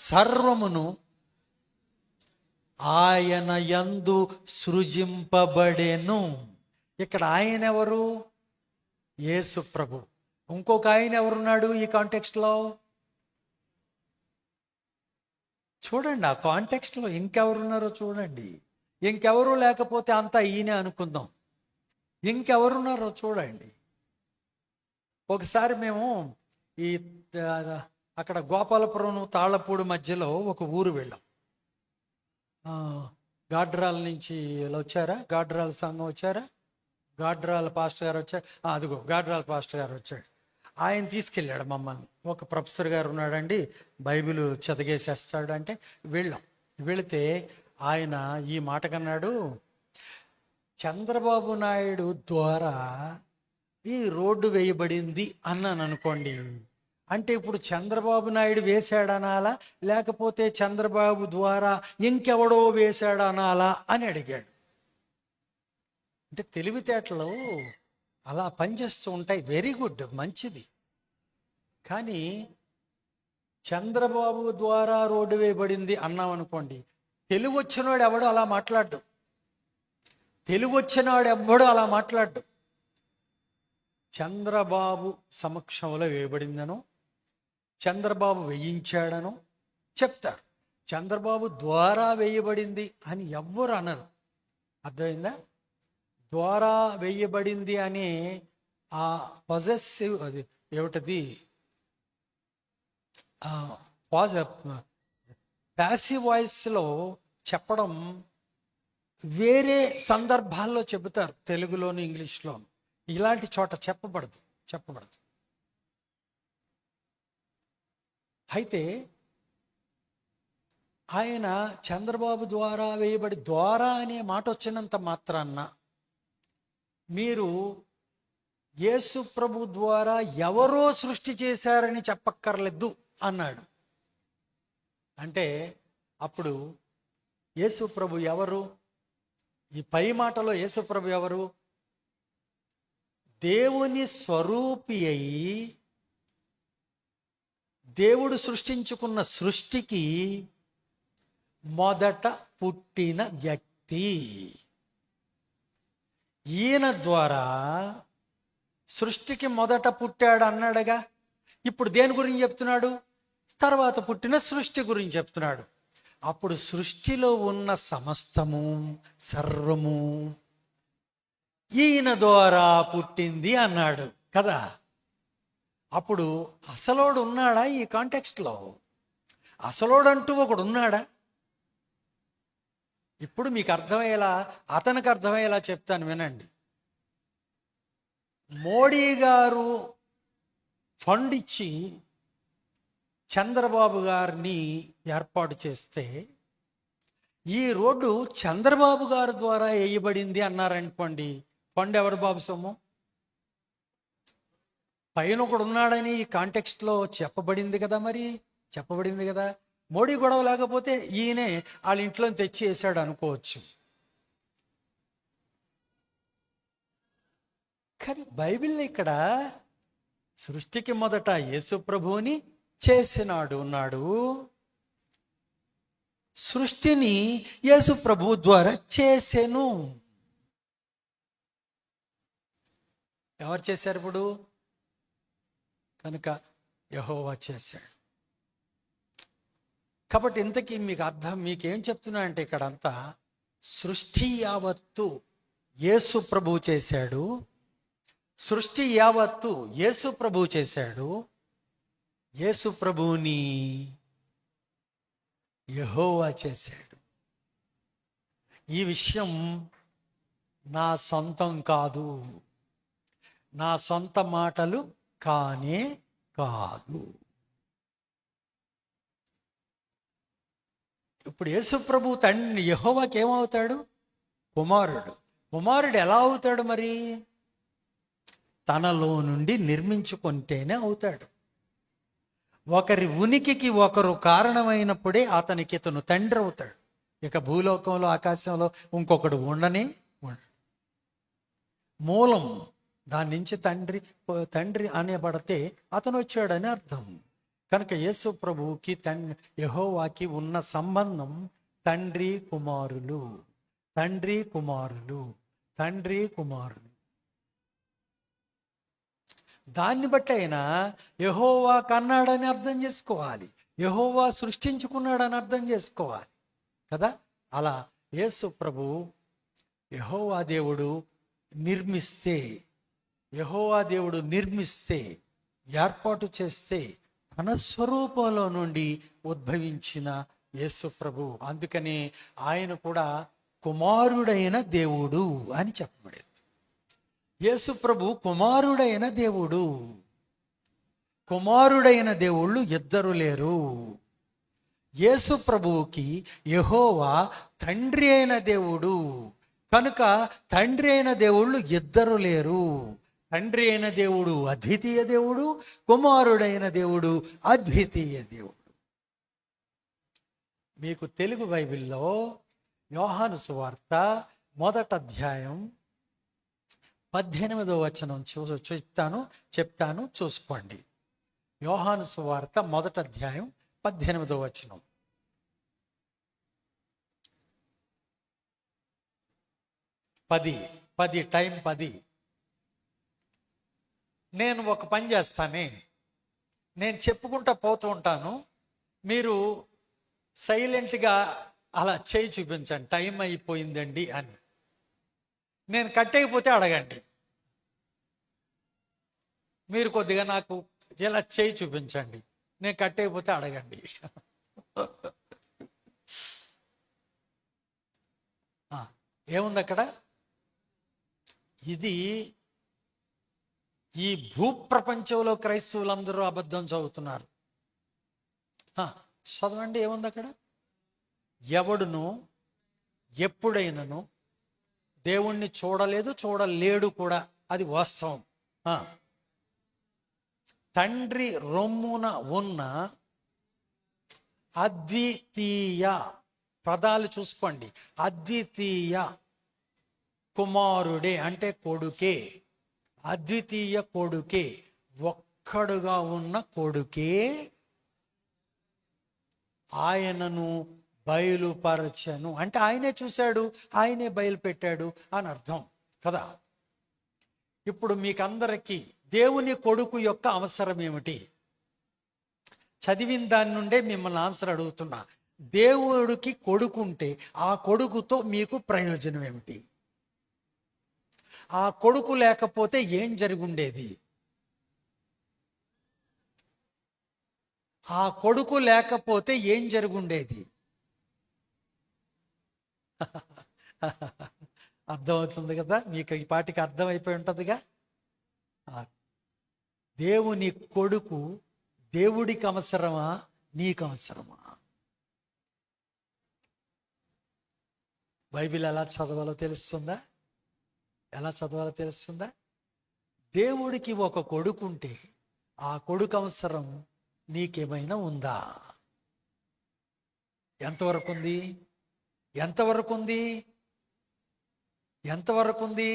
సర్వమును ఆయన యందు సృజింపబడెను. ఇక్కడ ఆయన ఎవరు? యేసు ప్రభు. ఇంకొక ఆయన ఎవరున్నాడు ఈ కాంటెక్స్ట్లో? చూడండి, ఆ కాంటెక్స్ట్లో ఇంకెవరున్నారో చూడండి. ఇంకెవరు లేకపోతే అంతా ఈయనే అనుకుందాం. ఇంకెవరున్నారో చూడండి. ఒకసారి మేము ఈ అక్కడ గోపాలపురం తాళ్ళపూడి మధ్యలో ఒక ఊరు వెళ్ళాం. గాడ్రాల నుంచి వచ్చారా? గాడ్రాల సంఘం వచ్చారా? గాడ్రాల పాస్టర్ గారు వచ్చారు. అదిగో గాడ్రాల పాస్టర్ గారు వచ్చాడు. ఆయన తీసుకెళ్ళాడు మమ్మల్ని. ఒక ప్రొఫెసర్ గారు ఉన్నాడండి, బైబిల్ చదివేసేస్తాడు అంటే వెళ్ళాం. వెళితే ఆయన ఈ మాట కన్నాడు, చంద్రబాబు నాయుడు ద్వారా ఈ రోడ్డు వేయబడింది అన్నాను అనుకోండి. అంటే ఇప్పుడు చంద్రబాబు నాయుడు వేశాడనాలా, లేకపోతే చంద్రబాబు ద్వారా ఇంకెవడో వేశాడనాలా అని అడిగాడు. అంటే తెలివితేటలు అలా పనిచేస్తూ ఉంటాయి. వెరీ గుడ్, మంచిది. కానీ చంద్రబాబు ద్వారా రోడ్డు వేయబడింది అన్నాం అనుకోండి, తెలుగు వచ్చినవాడు ఎవడో అలా మాట్లాడ్డు. తెలుగు వచ్చినవాడు ఎవ్వడో అలా మాట్లాడ్డు. చంద్రబాబు సమక్షంలో వేయబడిందనో, చంద్రబాబు వేయించాడనో చెప్తారు. చంద్రబాబు ద్వారా వేయబడింది అని ఎవ్వరు అనరు. అర్థమైందా? ద్వారా వేయబడింది అనే ఆ పొజెసివ్, అది ఏమిటది, ప్యాసివ్ వాయిస్లో చెప్పడం వేరే సందర్భాల్లో చెబుతారు, తెలుగులోను ఇంగ్లీష్లోను. ఇలాంటి చోట చెప్పబడదు. అయితే ఆయన చంద్రబాబు ద్వారా వేయబడి, ద్వారా అనే మాట వచ్చినంత మాత్రాన్న మీరు యేసు ప్రభు ద్వారా ఎవరో సృష్టి చేశారని చెప్పక్కర్లేదు అన్నాడు. అంటే అప్పుడు యేసు ప్రభు ఎవరు? ఈ పై మాటలో యేసు ప్రభు ఎవరు? దేవుని స్వరూపి అయి దేవుడు సృష్టించుకున్న సృష్టికి మొదట పుట్టిన వ్యక్తి. ఈయన ద్వారా సృష్టికి మొదట పుట్టాడు అన్నాడుగా. ఇప్పుడు దేని గురించి చెప్తున్నాడు? తర్వాత పుట్టిన సృష్టి గురించి చెప్తున్నాడు. అప్పుడు సృష్టిలో ఉన్న సమస్తము, సర్వము ఈయన ద్వారా పుట్టింది అన్నాడు కదా. అప్పుడు అసలోడు ఉన్నాడా ఈ కాంటెక్స్ట్లో? అసలోడు అంటూ ఒకడు ఉన్నాడా? ఇప్పుడు మీకు అర్థమయ్యేలా, అతనికి అర్థమయ్యేలా చెప్తాను వినండి. మోడీ గారు ఫండ్ ఇచ్చి చంద్రబాబు గారిని ఏర్పాటు చేస్తే ఈ రోడ్డు చంద్రబాబు గారి ద్వారా వేయబడింది అన్నారనుకోండి, ఫండ్ ఎవరు బాబు సొమ్ము? పైన ఒకడు ఉన్నాడని ఈ కాంటెక్స్ట్లో చెప్పబడింది కదా. మరి చెప్పబడింది కదా. మోడీ గొడవ లేకపోతే ఈయనే వాళ్ళ ఇంట్లో తెచ్చి వేసాడు అనుకోవచ్చు. కానీ బైబిల్లో ఇక్కడ సృష్టికి మొదట యేసు ప్రభువుని చేసినాడు ఉన్నాడు. సృష్టిని యేసు ప్రభువు ద్వారా చేసెను. ఎవరు చేశారు ఇప్పుడు? కనుక యెహోవా చేశాడు. కాబట్టి ఇంతకీ మీకు అర్థం, మీకేం చెప్తున్నా అంటే ఇక్కడంతా సృష్టి యావత్తు యేసు ప్రభువు చేశాడు. సృష్టి యావత్తు యేసు ప్రభువు చేశాడు. యేసు ప్రభువుని యెహోవా చేశాడు. ఈ విషయం నా సొంతం కాదు, నా సొంత మాటలు కానే కాదు. ఇప్పుడు యేసు ప్రభు తండ్రి యెహోవాకి ఏమవుతాడు? కుమారుడు. కుమారుడు ఎలా అవుతాడు మరి? తనలో నుండి నిర్మించుకుంటేనే అవుతాడు. ఒకరి ఉనికికి ఒకరు కారణమైనప్పుడే అతనికి ఇతను తండ్రి అవుతాడు. ఇక భూలోకంలో ఆకాశంలో ఇంకొకడు ఉండనే ఉండడు. మూలం, దాని నుంచి తండ్రి అనేబడితే అతను వచ్చాడని అర్థం. కనుక యేసు ప్రభువుకి యెహోవాకి ఉన్న సంబంధం తండ్రి కుమారులు, తండ్రి కుమారులు, తండ్రి కుమారులు. దాన్ని బట్టి అయినా యెహోవా కన్నాడని అర్థం చేసుకోవాలి, యెహోవా సృష్టించుకున్నాడని అర్థం చేసుకోవాలి కదా. అలా యేసు ప్రభువు యెహోవా దేవుడు నిర్మిస్తే ఏర్పాటు చేస్తే తన స్వరూపంలో నుండి ఉద్భవించిన యేసు ప్రభు. అందుకని ఆయన కూడా కుమారుడైన దేవుడు అని చెప్పబడేది. యేసు ప్రభు కుమారుడైన దేవుడు. కుమారుడైన దేవుళ్ళు ఇద్దరు లేరు. యేసు ప్రభువుకి యెహోవా తండ్రి అయిన దేవుడు కనుక తండ్రి అయిన దేవుళ్ళు ఇద్దరు లేరు. తండ్రి అయిన దేవుడు అద్వితీయ దేవుడు, కుమారుడైన దేవుడు అద్వితీయ దేవుడు. మీకు తెలుగు బైబిల్లో యోహాను సువార్త 1వ అధ్యాయం 18వ వచనం చెప్తాను చూసుకోండి. యోహాను సువార్త 1వ అధ్యాయం 18వ వచనం. టైం 10. నేను ఒక పని చేస్తానే, నేను చెప్పుకుంటా పోతూ ఉంటాను, మీరు సైలెంట్గా అలా చేయి చూపించండి, టైం అయిపోయిందండి అని. నేను కట్టేయకపోతే అడగండి. మీరు కొద్దిగా నాకు ఇలా చేయి చూపించండి, నేను కట్టేయకపోతే అడగండి. ఏముంది అక్కడ? ఇది ఈ భూప్రపంచంలో క్రైస్తవులందరూ అబద్ధం చదువుతున్నారు. చదవండి, ఏముంది అక్కడ? ఎవడును ఎప్పుడైనను దేవుణ్ణి చూడలేదు, చూడలేడు కూడా, అది వాస్తవం. తండ్రి రొమ్మున ఉన్న అద్వితీయ, పదాలు చూసుకోండి, అద్వితీయ కుమారుడే అంటే కొడుకే, అద్వితీయ కొడుకే, ఒక్కడుగా ఉన్న కొడుకే ఆయనను బయలుపరచను అంటే ఆయనే చూశాడు, ఆయనే బయలుపెట్టాడు అని అర్థం కదా. ఇప్పుడు మీకందరికీ దేవుని కొడుకు యొక్క అవసరం ఏమిటి? చదివిన దాని నుండే మిమ్మల్ని ఆన్సర్ అడుగుతున్నా. దేవుడికి కొడుకుంటే ఆ కొడుకుతో మీకు ప్రయోజనం ఏమిటి? ఆ కొడుకు లేకపోతే ఏం జరుగుండేది? ఆ కొడుకు లేకపోతే ఏం జరుగుండేది? అర్థమవుతుంది కదా మీకు, ఈ పాటికి అర్థమైపోయి ఉంటుందిగా. దేవుని కొడుకు దేవుడికి అవసరమా, నీకు అవసరమా? బైబిల్ ఎలా చదవాలో తెలుస్తుందా? ఎలా చదవాలో తెలుస్తుందా? దేవుడికి ఒక కొడుకు ఉంటే ఆ కొడుకు అవసరం నీకేమైనా ఉందా? ఎంతవరకు ఉంది? ఎంతవరకు ఉంది? ఎంతవరకు ఉంది?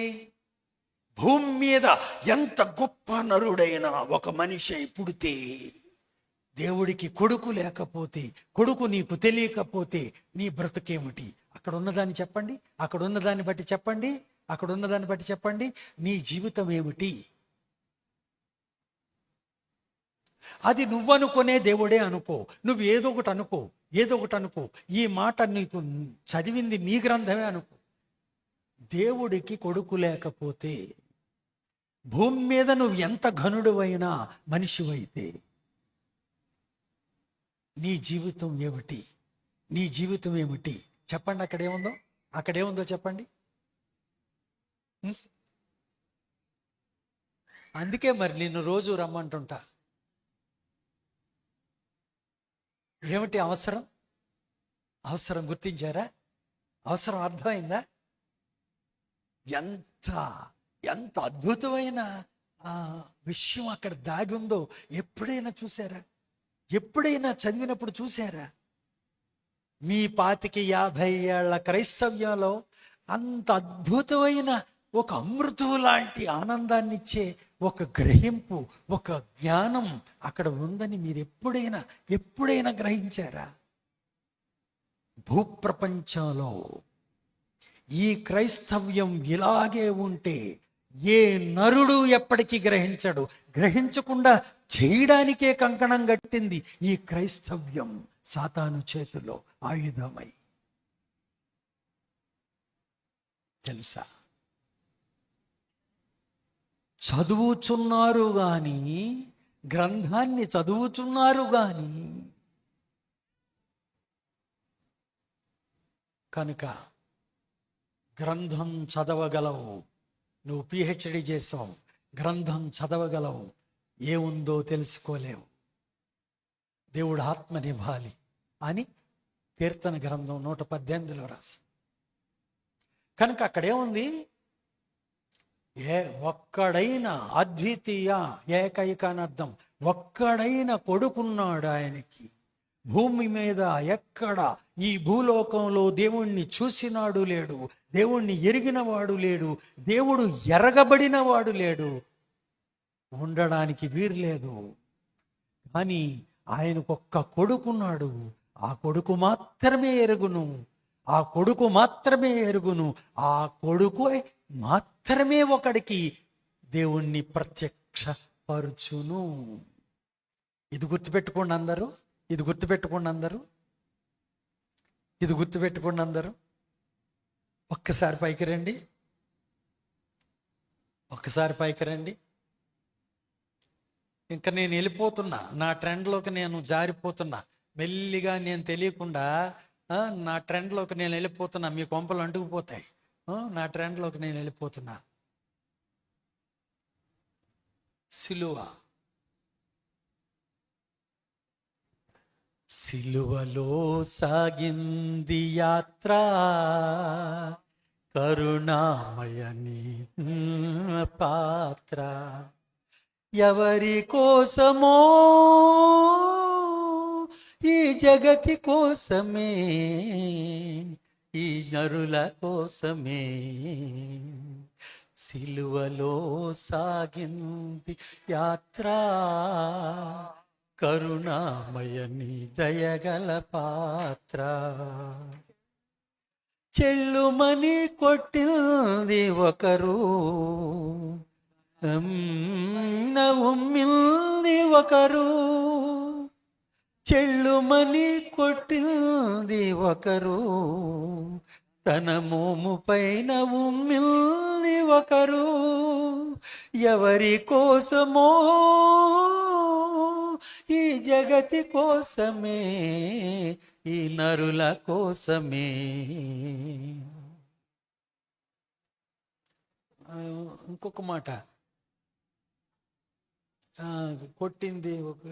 భూమి మీద ఎంత గొప్ప నరుడైనా ఒక మనిషి పుడితే దేవుడికి కొడుకు లేకపోతే, కొడుకు నీకు తెలియకపోతే నీ బ్రతుకేమిటి? అక్కడ ఉన్నదాన్ని చెప్పండి, అక్కడ ఉన్నదాన్ని బట్టి చెప్పండి, అక్కడ ఉన్నదాన్ని బట్టి చెప్పండి, నీ జీవితం ఏమిటి? అది నువ్వనుకునే దేవుడే అనుకో, నువ్వు ఏదో ఒకటి అనుకో, ఏదో ఒకటి అనుకో. ఈ మాట నీకు చదివింది నీ గ్రంథమే అనుకో. దేవుడికి కొడుకు లేకపోతే భూమి మీద నువ్వు ఎంత ఘనుడువైనా మనిషివైతే నీ జీవితం ఏమిటి? నీ జీవితం ఏమిటి? చెప్పండి, అక్కడేముందో, అక్కడేముందో చెప్పండి. అందుకే మరి నిన్ను రోజు రమ్మంటుంటా. ఏమిటి అవసరం? అవసరం గుర్తించారా? అవసరం అర్థమైందా? ఎంత ఎంత అద్భుతమైన విషయం అక్కడ దాగి ఉందో ఎప్పుడైనా చూసారా? ఎప్పుడైనా చదివినప్పుడు చూసారా? మీ 25-50 ఏళ్ల క్రైస్తవ్యంలో అంత అద్భుతమైన ఒక అమృతం లాంటి ఆనందాన్ని ఇచ్చే ఒక గ్రహింపు, ఒక జ్ఞానం అక్కడ ఉందని మీరు ఎప్పుడైనా గ్రహించారా? భూప్రపంచంలో ఈ క్రైస్తవ్యం ఇలాగే ఉంటే ఏ నరుడు ఎప్పటికీ గ్రహించడు. గ్రహించకుండా చేయడానికే కంకణం కట్టింది ఈ క్రైస్తవ్యం సాతాను చేతిలో ఆయుధమై. తెలుసా? చదువుచున్నారు గాని, గ్రంథాన్ని చదువుచున్నారు గాని, కనుక గ్రంథం చదవగలవు. నువ్వు పిహెచ్డి చేసావు, గ్రంథం చదవగలవు, ఏముందో తెలుసుకోలేవు. దేవుడు ఆత్మనివ్వాలి అని కీర్తన గ్రంథం 118లో రాసి. కనుక అక్కడేముంది? ఒక్కడైన అద్వితీయ, ఏకైక అని అర్థం. ఒక్కడైన కొడుకున్నాడు ఆయనకి. భూమి మీద ఎక్కడ ఈ భూలోకంలో దేవుణ్ణి చూసినాడు లేడు, దేవుణ్ణి ఎరిగినవాడు లేడు, దేవుడు ఎరగబడిన వాడు లేడు, ఉండడానికి వీరు లేదు. కానీ ఆయనకొక్క కొడుకున్నాడు. ఆ కొడుకు మాత్రమే ఎరుగును, ఆ కొడుకు మాత్రమే ఎరుగును, ఆ కొడుకు మాత్రమే ఒకడికి దేవుణ్ణి ప్రత్యక్షపరుచును. ఇది గుర్తుపెట్టుకోండి అందరూ, ఇది గుర్తుపెట్టుకోండి అందరూ, ఇది గుర్తుపెట్టుకోండి అందరూ. ఒక్కసారి పైకి రండి, ఒక్కసారి పైకి రండి. ఇంకా నేను వెళ్ళిపోతున్నా, నా ట్రెండ్లోకి నేను జారిపోతున్నా. మెల్లిగా నేను తెలియకుండా నా ట్రెండ్లోకి నేను వెళ్ళిపోతున్నా. మీ కొంపలు అంటుకుపోతాయి. నా ట్రెండ్లోకి నేను వెళ్ళిపోతున్నా. సిలువ, సిలువలో సాగింది యాత్ర, కరుణామయని పాత్ర. ఎవరి కోసమో? ఈ జగతి కోసమే, ఈ నరుల కోసమే. సిలువలో సాగింది యాత్ర, కరుణామయని దయగల పాత్ర. చెల్లుమని కొట్టింది ఒకరు, ఉమ్మింది ఒకరు. చెల్లుమని కొట్టింది ఒకరు, తన మోము పైన ఉమ్మింది ఒకరు. ఎవరి కోసమో? ఈ జగతి కోసమే, ఈ నరుల కోసమే. ఇంకొక మాట, కొట్టింది ఒక,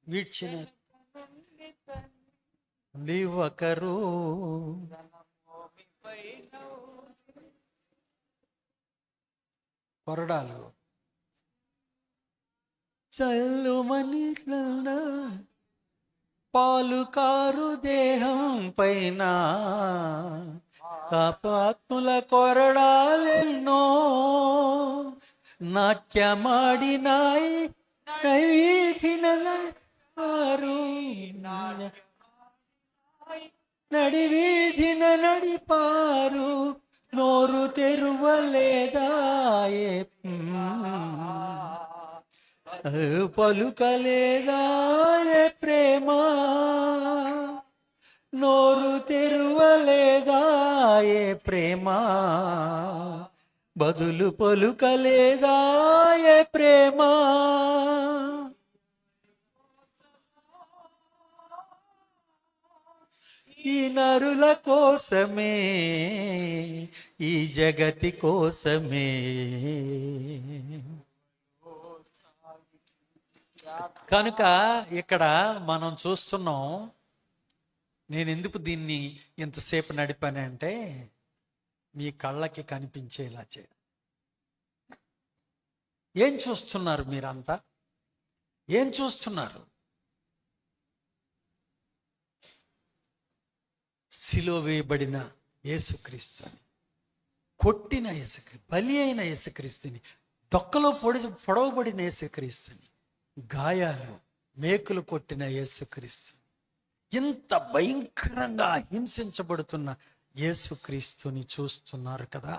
వీడ్చిన ఒకరు, కొరడాలు చల్లుమని పాలు కారు దేహం పైన, పాపాత్ముల కొరడాలెన్నో నాట్యమాడినాయి. నడివీధిన నడిపారు, నోరు తెరువలేదాయే, పలుకలేదాయే ప్రేమ, నోరు తెరువలేదాయే ప్రేమ, బదులు పలుకలేదాయే ప్రేమ. ఈ నరుల కోసమే, ఈ జగతి కోసమే. కనుక ఇక్కడ మనం చూస్తున్నాం. నేను ఎందుకు దీన్ని ఇంతసేపు నడిపానంటే, మీ కళ్ళకి కనిపించేలా చేయాలి. ఏం చూస్తున్నారు మీరంతా? ఏం చూస్తున్నారు? సిలువ వేయబడిన యేసుక్రీస్తు అని. కొట్టిన యేసుక్రీస్తు, బలి అయిన యేసుక్రీస్తుని, డొక్కలో పొడవబడిన యేసుక్రీస్తుని, గాయాలు మేకులు కొట్టిన యేసుక్రీస్తు, ఇంత భయంకరంగా హింసించబడుతున్న యేసుక్రీస్తుని చూస్తున్నారు కదా.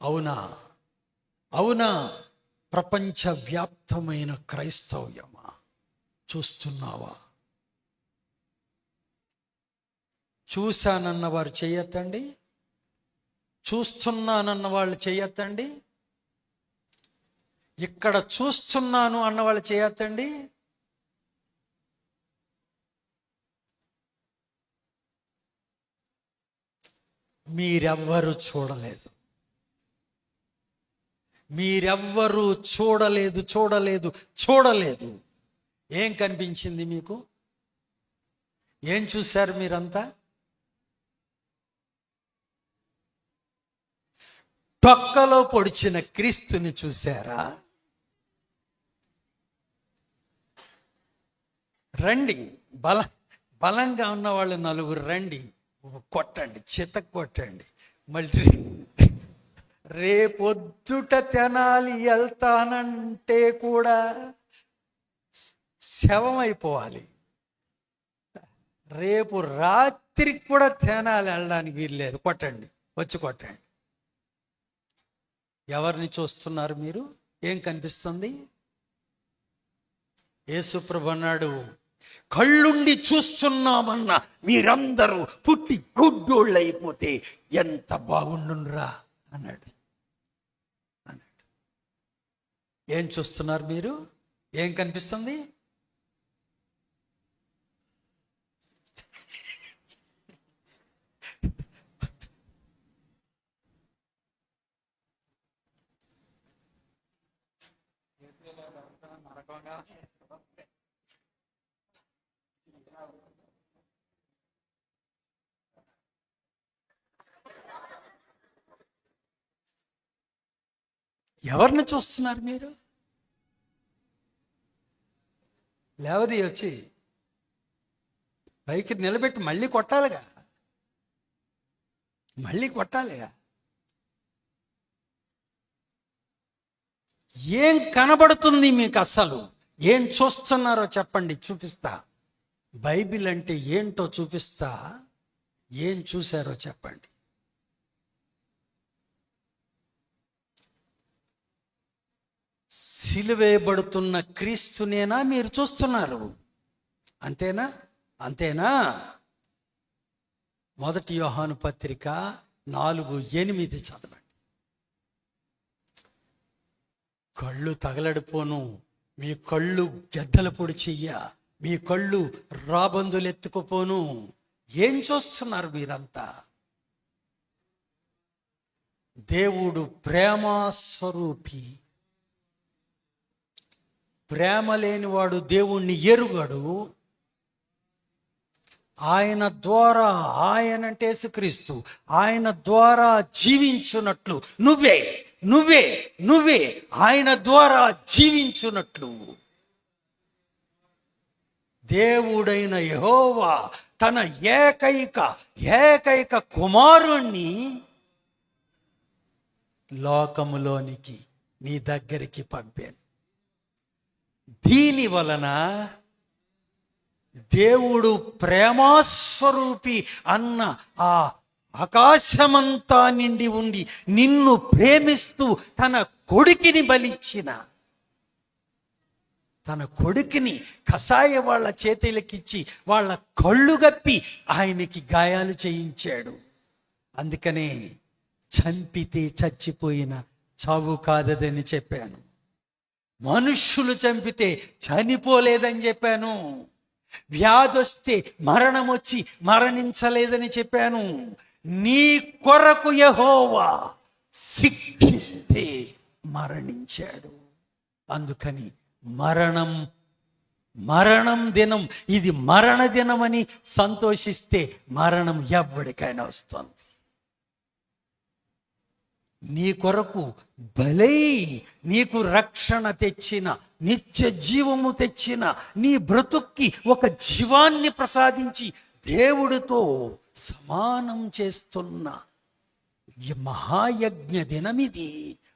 అవునా అవునా ప్రపంచవ్యాప్తమైన క్రైస్తవ్యమా చూస్తున్నావా? చూశానన్న వారు చెయ్యొద్దండి, చూస్తున్నానన్న వాళ్ళు చెయ్యొద్దండి, ఇక్కడ చూస్తున్నాను అన్న వాళ్ళు చేయొద్దండి. మీరెవ్వరూ చూడలేదు, మీరెవ్వరూ చూడలేదు చూడలేదు చూడలేదు. ఏం కనిపించింది మీకు? ఏం చూశారు మీరంతా? డొక్కలో పొడిచిన క్రీస్తుని చూశారా? రండి, బలంగా ఉన్న వాళ్ళు నలుగురు రండి, కొట్టండి, చితక్ కొట్టండి. మళ్ళీ రేపొద్దుట తెనాలి వెళ్తానంటే కూడా శవం అయిపోవాలి. రేపు రాత్రికి కూడా తెనాలి వెళ్ళడానికి వీల్లేదు. కొట్టండి, వచ్చి కొట్టండి. ఎవరిని చూస్తున్నారు మీరు? ఏం కనిపిస్తుంది? యేసుప్రభు అన్నాడు, కళ్ళుండి చూస్తున్నామన్న మీరందరూ పుట్టి గుడ్డోళ్ళు అయిపోతే ఎంత బాగుండురా అన్నాడు. ఏం చూస్తున్నారు మీరు? ఏం కనిపిస్తుంది? ఎవరిని చూస్తున్నారు మీరు? లేవది వచ్చి పైకి నిలబెట్టి మళ్ళీ కొట్టాలిగా, మళ్ళీ కొట్టాలిగా. ఏం కనబడుతుంది మీకు? అసలు ఏం చూస్తున్నారో చెప్పండి, చూపిస్తా. బైబిల్ అంటే ఏంటో చూపిస్తా. ఏం చూశారో చెప్పండి. సిలువేయబడుతున్న క్రీస్తునేనా మీరు చూస్తున్నారు? అంతేనా? అంతేనా? 1 యోహాను పత్రిక 4:8 చదవండి. కళ్ళు తగలడిపోను, మీ కళ్ళు గెద్దల పొడి చెయ్య, మీ కళ్ళు రాబందులు ఎత్తుకుపోను. ఏం చూస్తున్నారు మీరంతా? దేవుడు ప్రేమస్వరూపి. ప్రేమ లేనివాడు దేవుణ్ణి ఎరుగడు. ఆయన ద్వారా, ఆయన అంటే యేసుక్రీస్తు, ఆయన ద్వారా జీవించున్నట్లు నువ్వే నువ్వే నువ్వే ఆయన ద్వారా జీవించున్నట్లు దేవుడైన యెహోవా తన ఏకైక కుమారుణ్ణి లోకములోనికి నీ దగ్గరికి పంపాను. దీని వలన దేవుడు ప్రేమస్వరూపి అన్న ఆ ఆకాశమంతా నిండి ఉండి నిన్ను ప్రేమిస్తూ తన కొడుకుని బలిచ్చిన, తన కొడుకుని కసాయ వాళ్ళ చేతులకిచ్చి వాళ్ళ కళ్ళు గప్పి ఆయనకి గాయాలు చేయించాడు. అందుకనే చంపితే చచ్చిపోయిన చావు కాదదని చెప్పాను. మనుష్యులు చంపితే చనిపోలేదని చెప్పాను. వ్యాధి వస్తే మరణం వచ్చి మరణించలేదని చెప్పాను. నీ కొరకు యెహోవా శిక్షిస్తే మరణించాడు. అందుకని మరణం దినం, ఇది మరణ దినమని సంతోషిస్తే మరణం ఎవరికైనా వస్తుంది. నీ కొరకు బలై నీకు రక్షణ తెచ్చిన, నిత్య జీవము తెచ్చిన, నీ బ్రతుక్కి ఒక జీవాన్ని ప్రసాదించి దేవుడితో సమానం చేస్తున్న ఈ మహాయజ్ఞ దినమిది.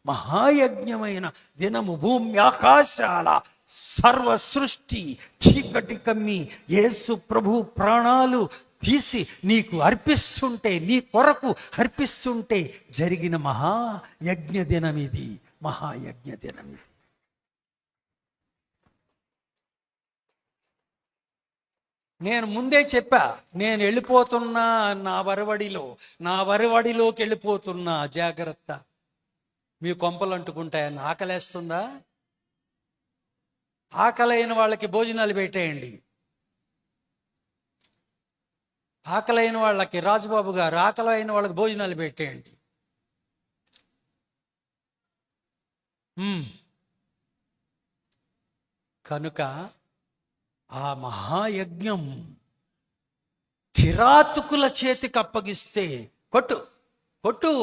మహాయజ్ఞమైన దినము. భూమి ఆకాశాల సర్వ సృష్టి చీకటి కమ్మి యేసు ప్రభు ప్రాణాలు తీసి నీకు అర్పిస్తుంటే, నీ కొరకు అర్పిస్తుంటే జరిగిన మహాయజ్ఞ దినమిది. మహాయజ్ఞ దినమిది. నేను ముందే చెప్పా, నేను వెళ్ళిపోతున్నా నా వరవడిలోకి వెళ్ళిపోతున్నా, జాగ్రత్త. మీ కొంపలు అంటుకుంటాయని. ఆకలేస్తుందా? ఆకలైన వాళ్ళకి భోజనాలు పెట్టేయండి. ఆకలైన వాళ్ళకి, రాజుబాబు గారు, ఆకలైన వాళ్ళకి భోజనాలు పెట్టేయండి. కనుక ఆ మహాయజ్ఞం కిరాతకుల చేతికి అప్పగిస్తే, కొట్టు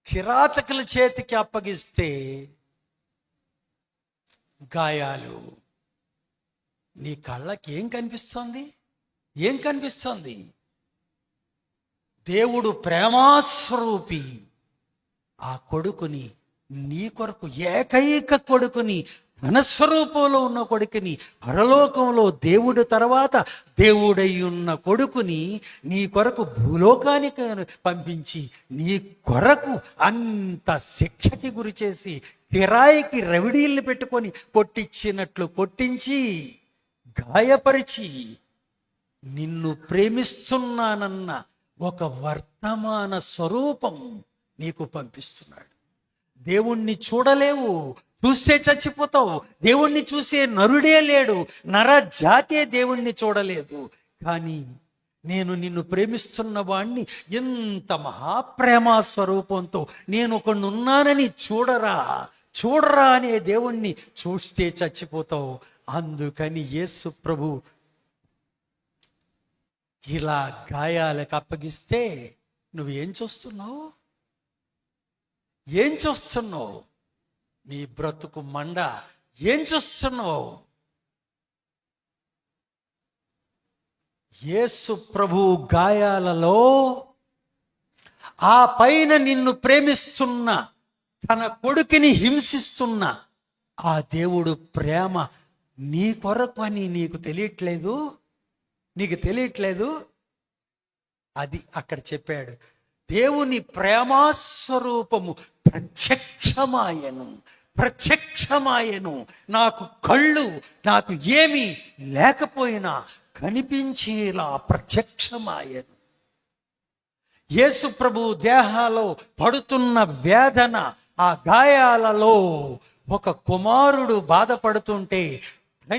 కిరాతకుల చేతికి అప్పగిస్తే గాయాలు. నీ కళ్ళకి ఏం కనిపిస్తోంది? దేవుడు ప్రేమాస్వరూపి ఆ కొడుకుని, నీ కొరకు ఏకైక కొడుకుని, తన స్వరూపంలో ఉన్న కొడుకుని, పరలోకంలో దేవుడు తర్వాత దేవుడై ఉన్న కొడుకుని నీ కొరకు భూలోకానికి పంపించి, నీ కొరకు అంత శిక్షకి గురి చేసి, కిరాయికి రవిడీల్ని పెట్టుకొని కొట్టించినట్లు కొట్టించి, గాయపరిచి, నిన్ను ప్రేమిస్తున్నానన్న ఒక వర్తమాన స్వరూపం నీకు పంపిస్తున్నాడు. దేవుణ్ణి చూడలేవు, చూస్తే చచ్చిపోతావు. దేవుణ్ణి చూసే నరుడే లేడు, నర జాతే దేవుణ్ణి చూడలేదు. కానీ నేను నిన్ను ప్రేమిస్తున్న వాణ్ణి ఎంత మహాప్రేమ స్వరూపంతో నేను ఒకడున్నానని చూడరా అనే దేవుణ్ణి చూస్తే చచ్చిపోతావు. అందుకని యేసు ప్రభు ఇలా గాయాలకు అప్పగిస్తే నువ్వేం చూస్తున్నావు? నీ బ్రతుకు మండ ఏం చూస్తున్నావు? యేసు ప్రభు గాయాలలో ఆ పైన నిన్ను ప్రేమిస్తున్న, తన కొడుకుని హింసిస్తున్న ఆ దేవుడు ప్రేమ నీ కొరకు అని నీకు తెలియట్లేదు. అది అక్కడ చెప్పాడు. దేవుని ప్రేమాస్వరూపము ప్రత్యక్షమాయను. నాకు కళ్ళు, నాకు ఏమీ లేకపోయినా కనిపించేలా ప్రత్యక్షమాయను. యేసు ప్రభు దేహాలో పడుతున్న వేదన, ఆ గాయాలలో ఒక కుమారుడు బాధపడుతుంటే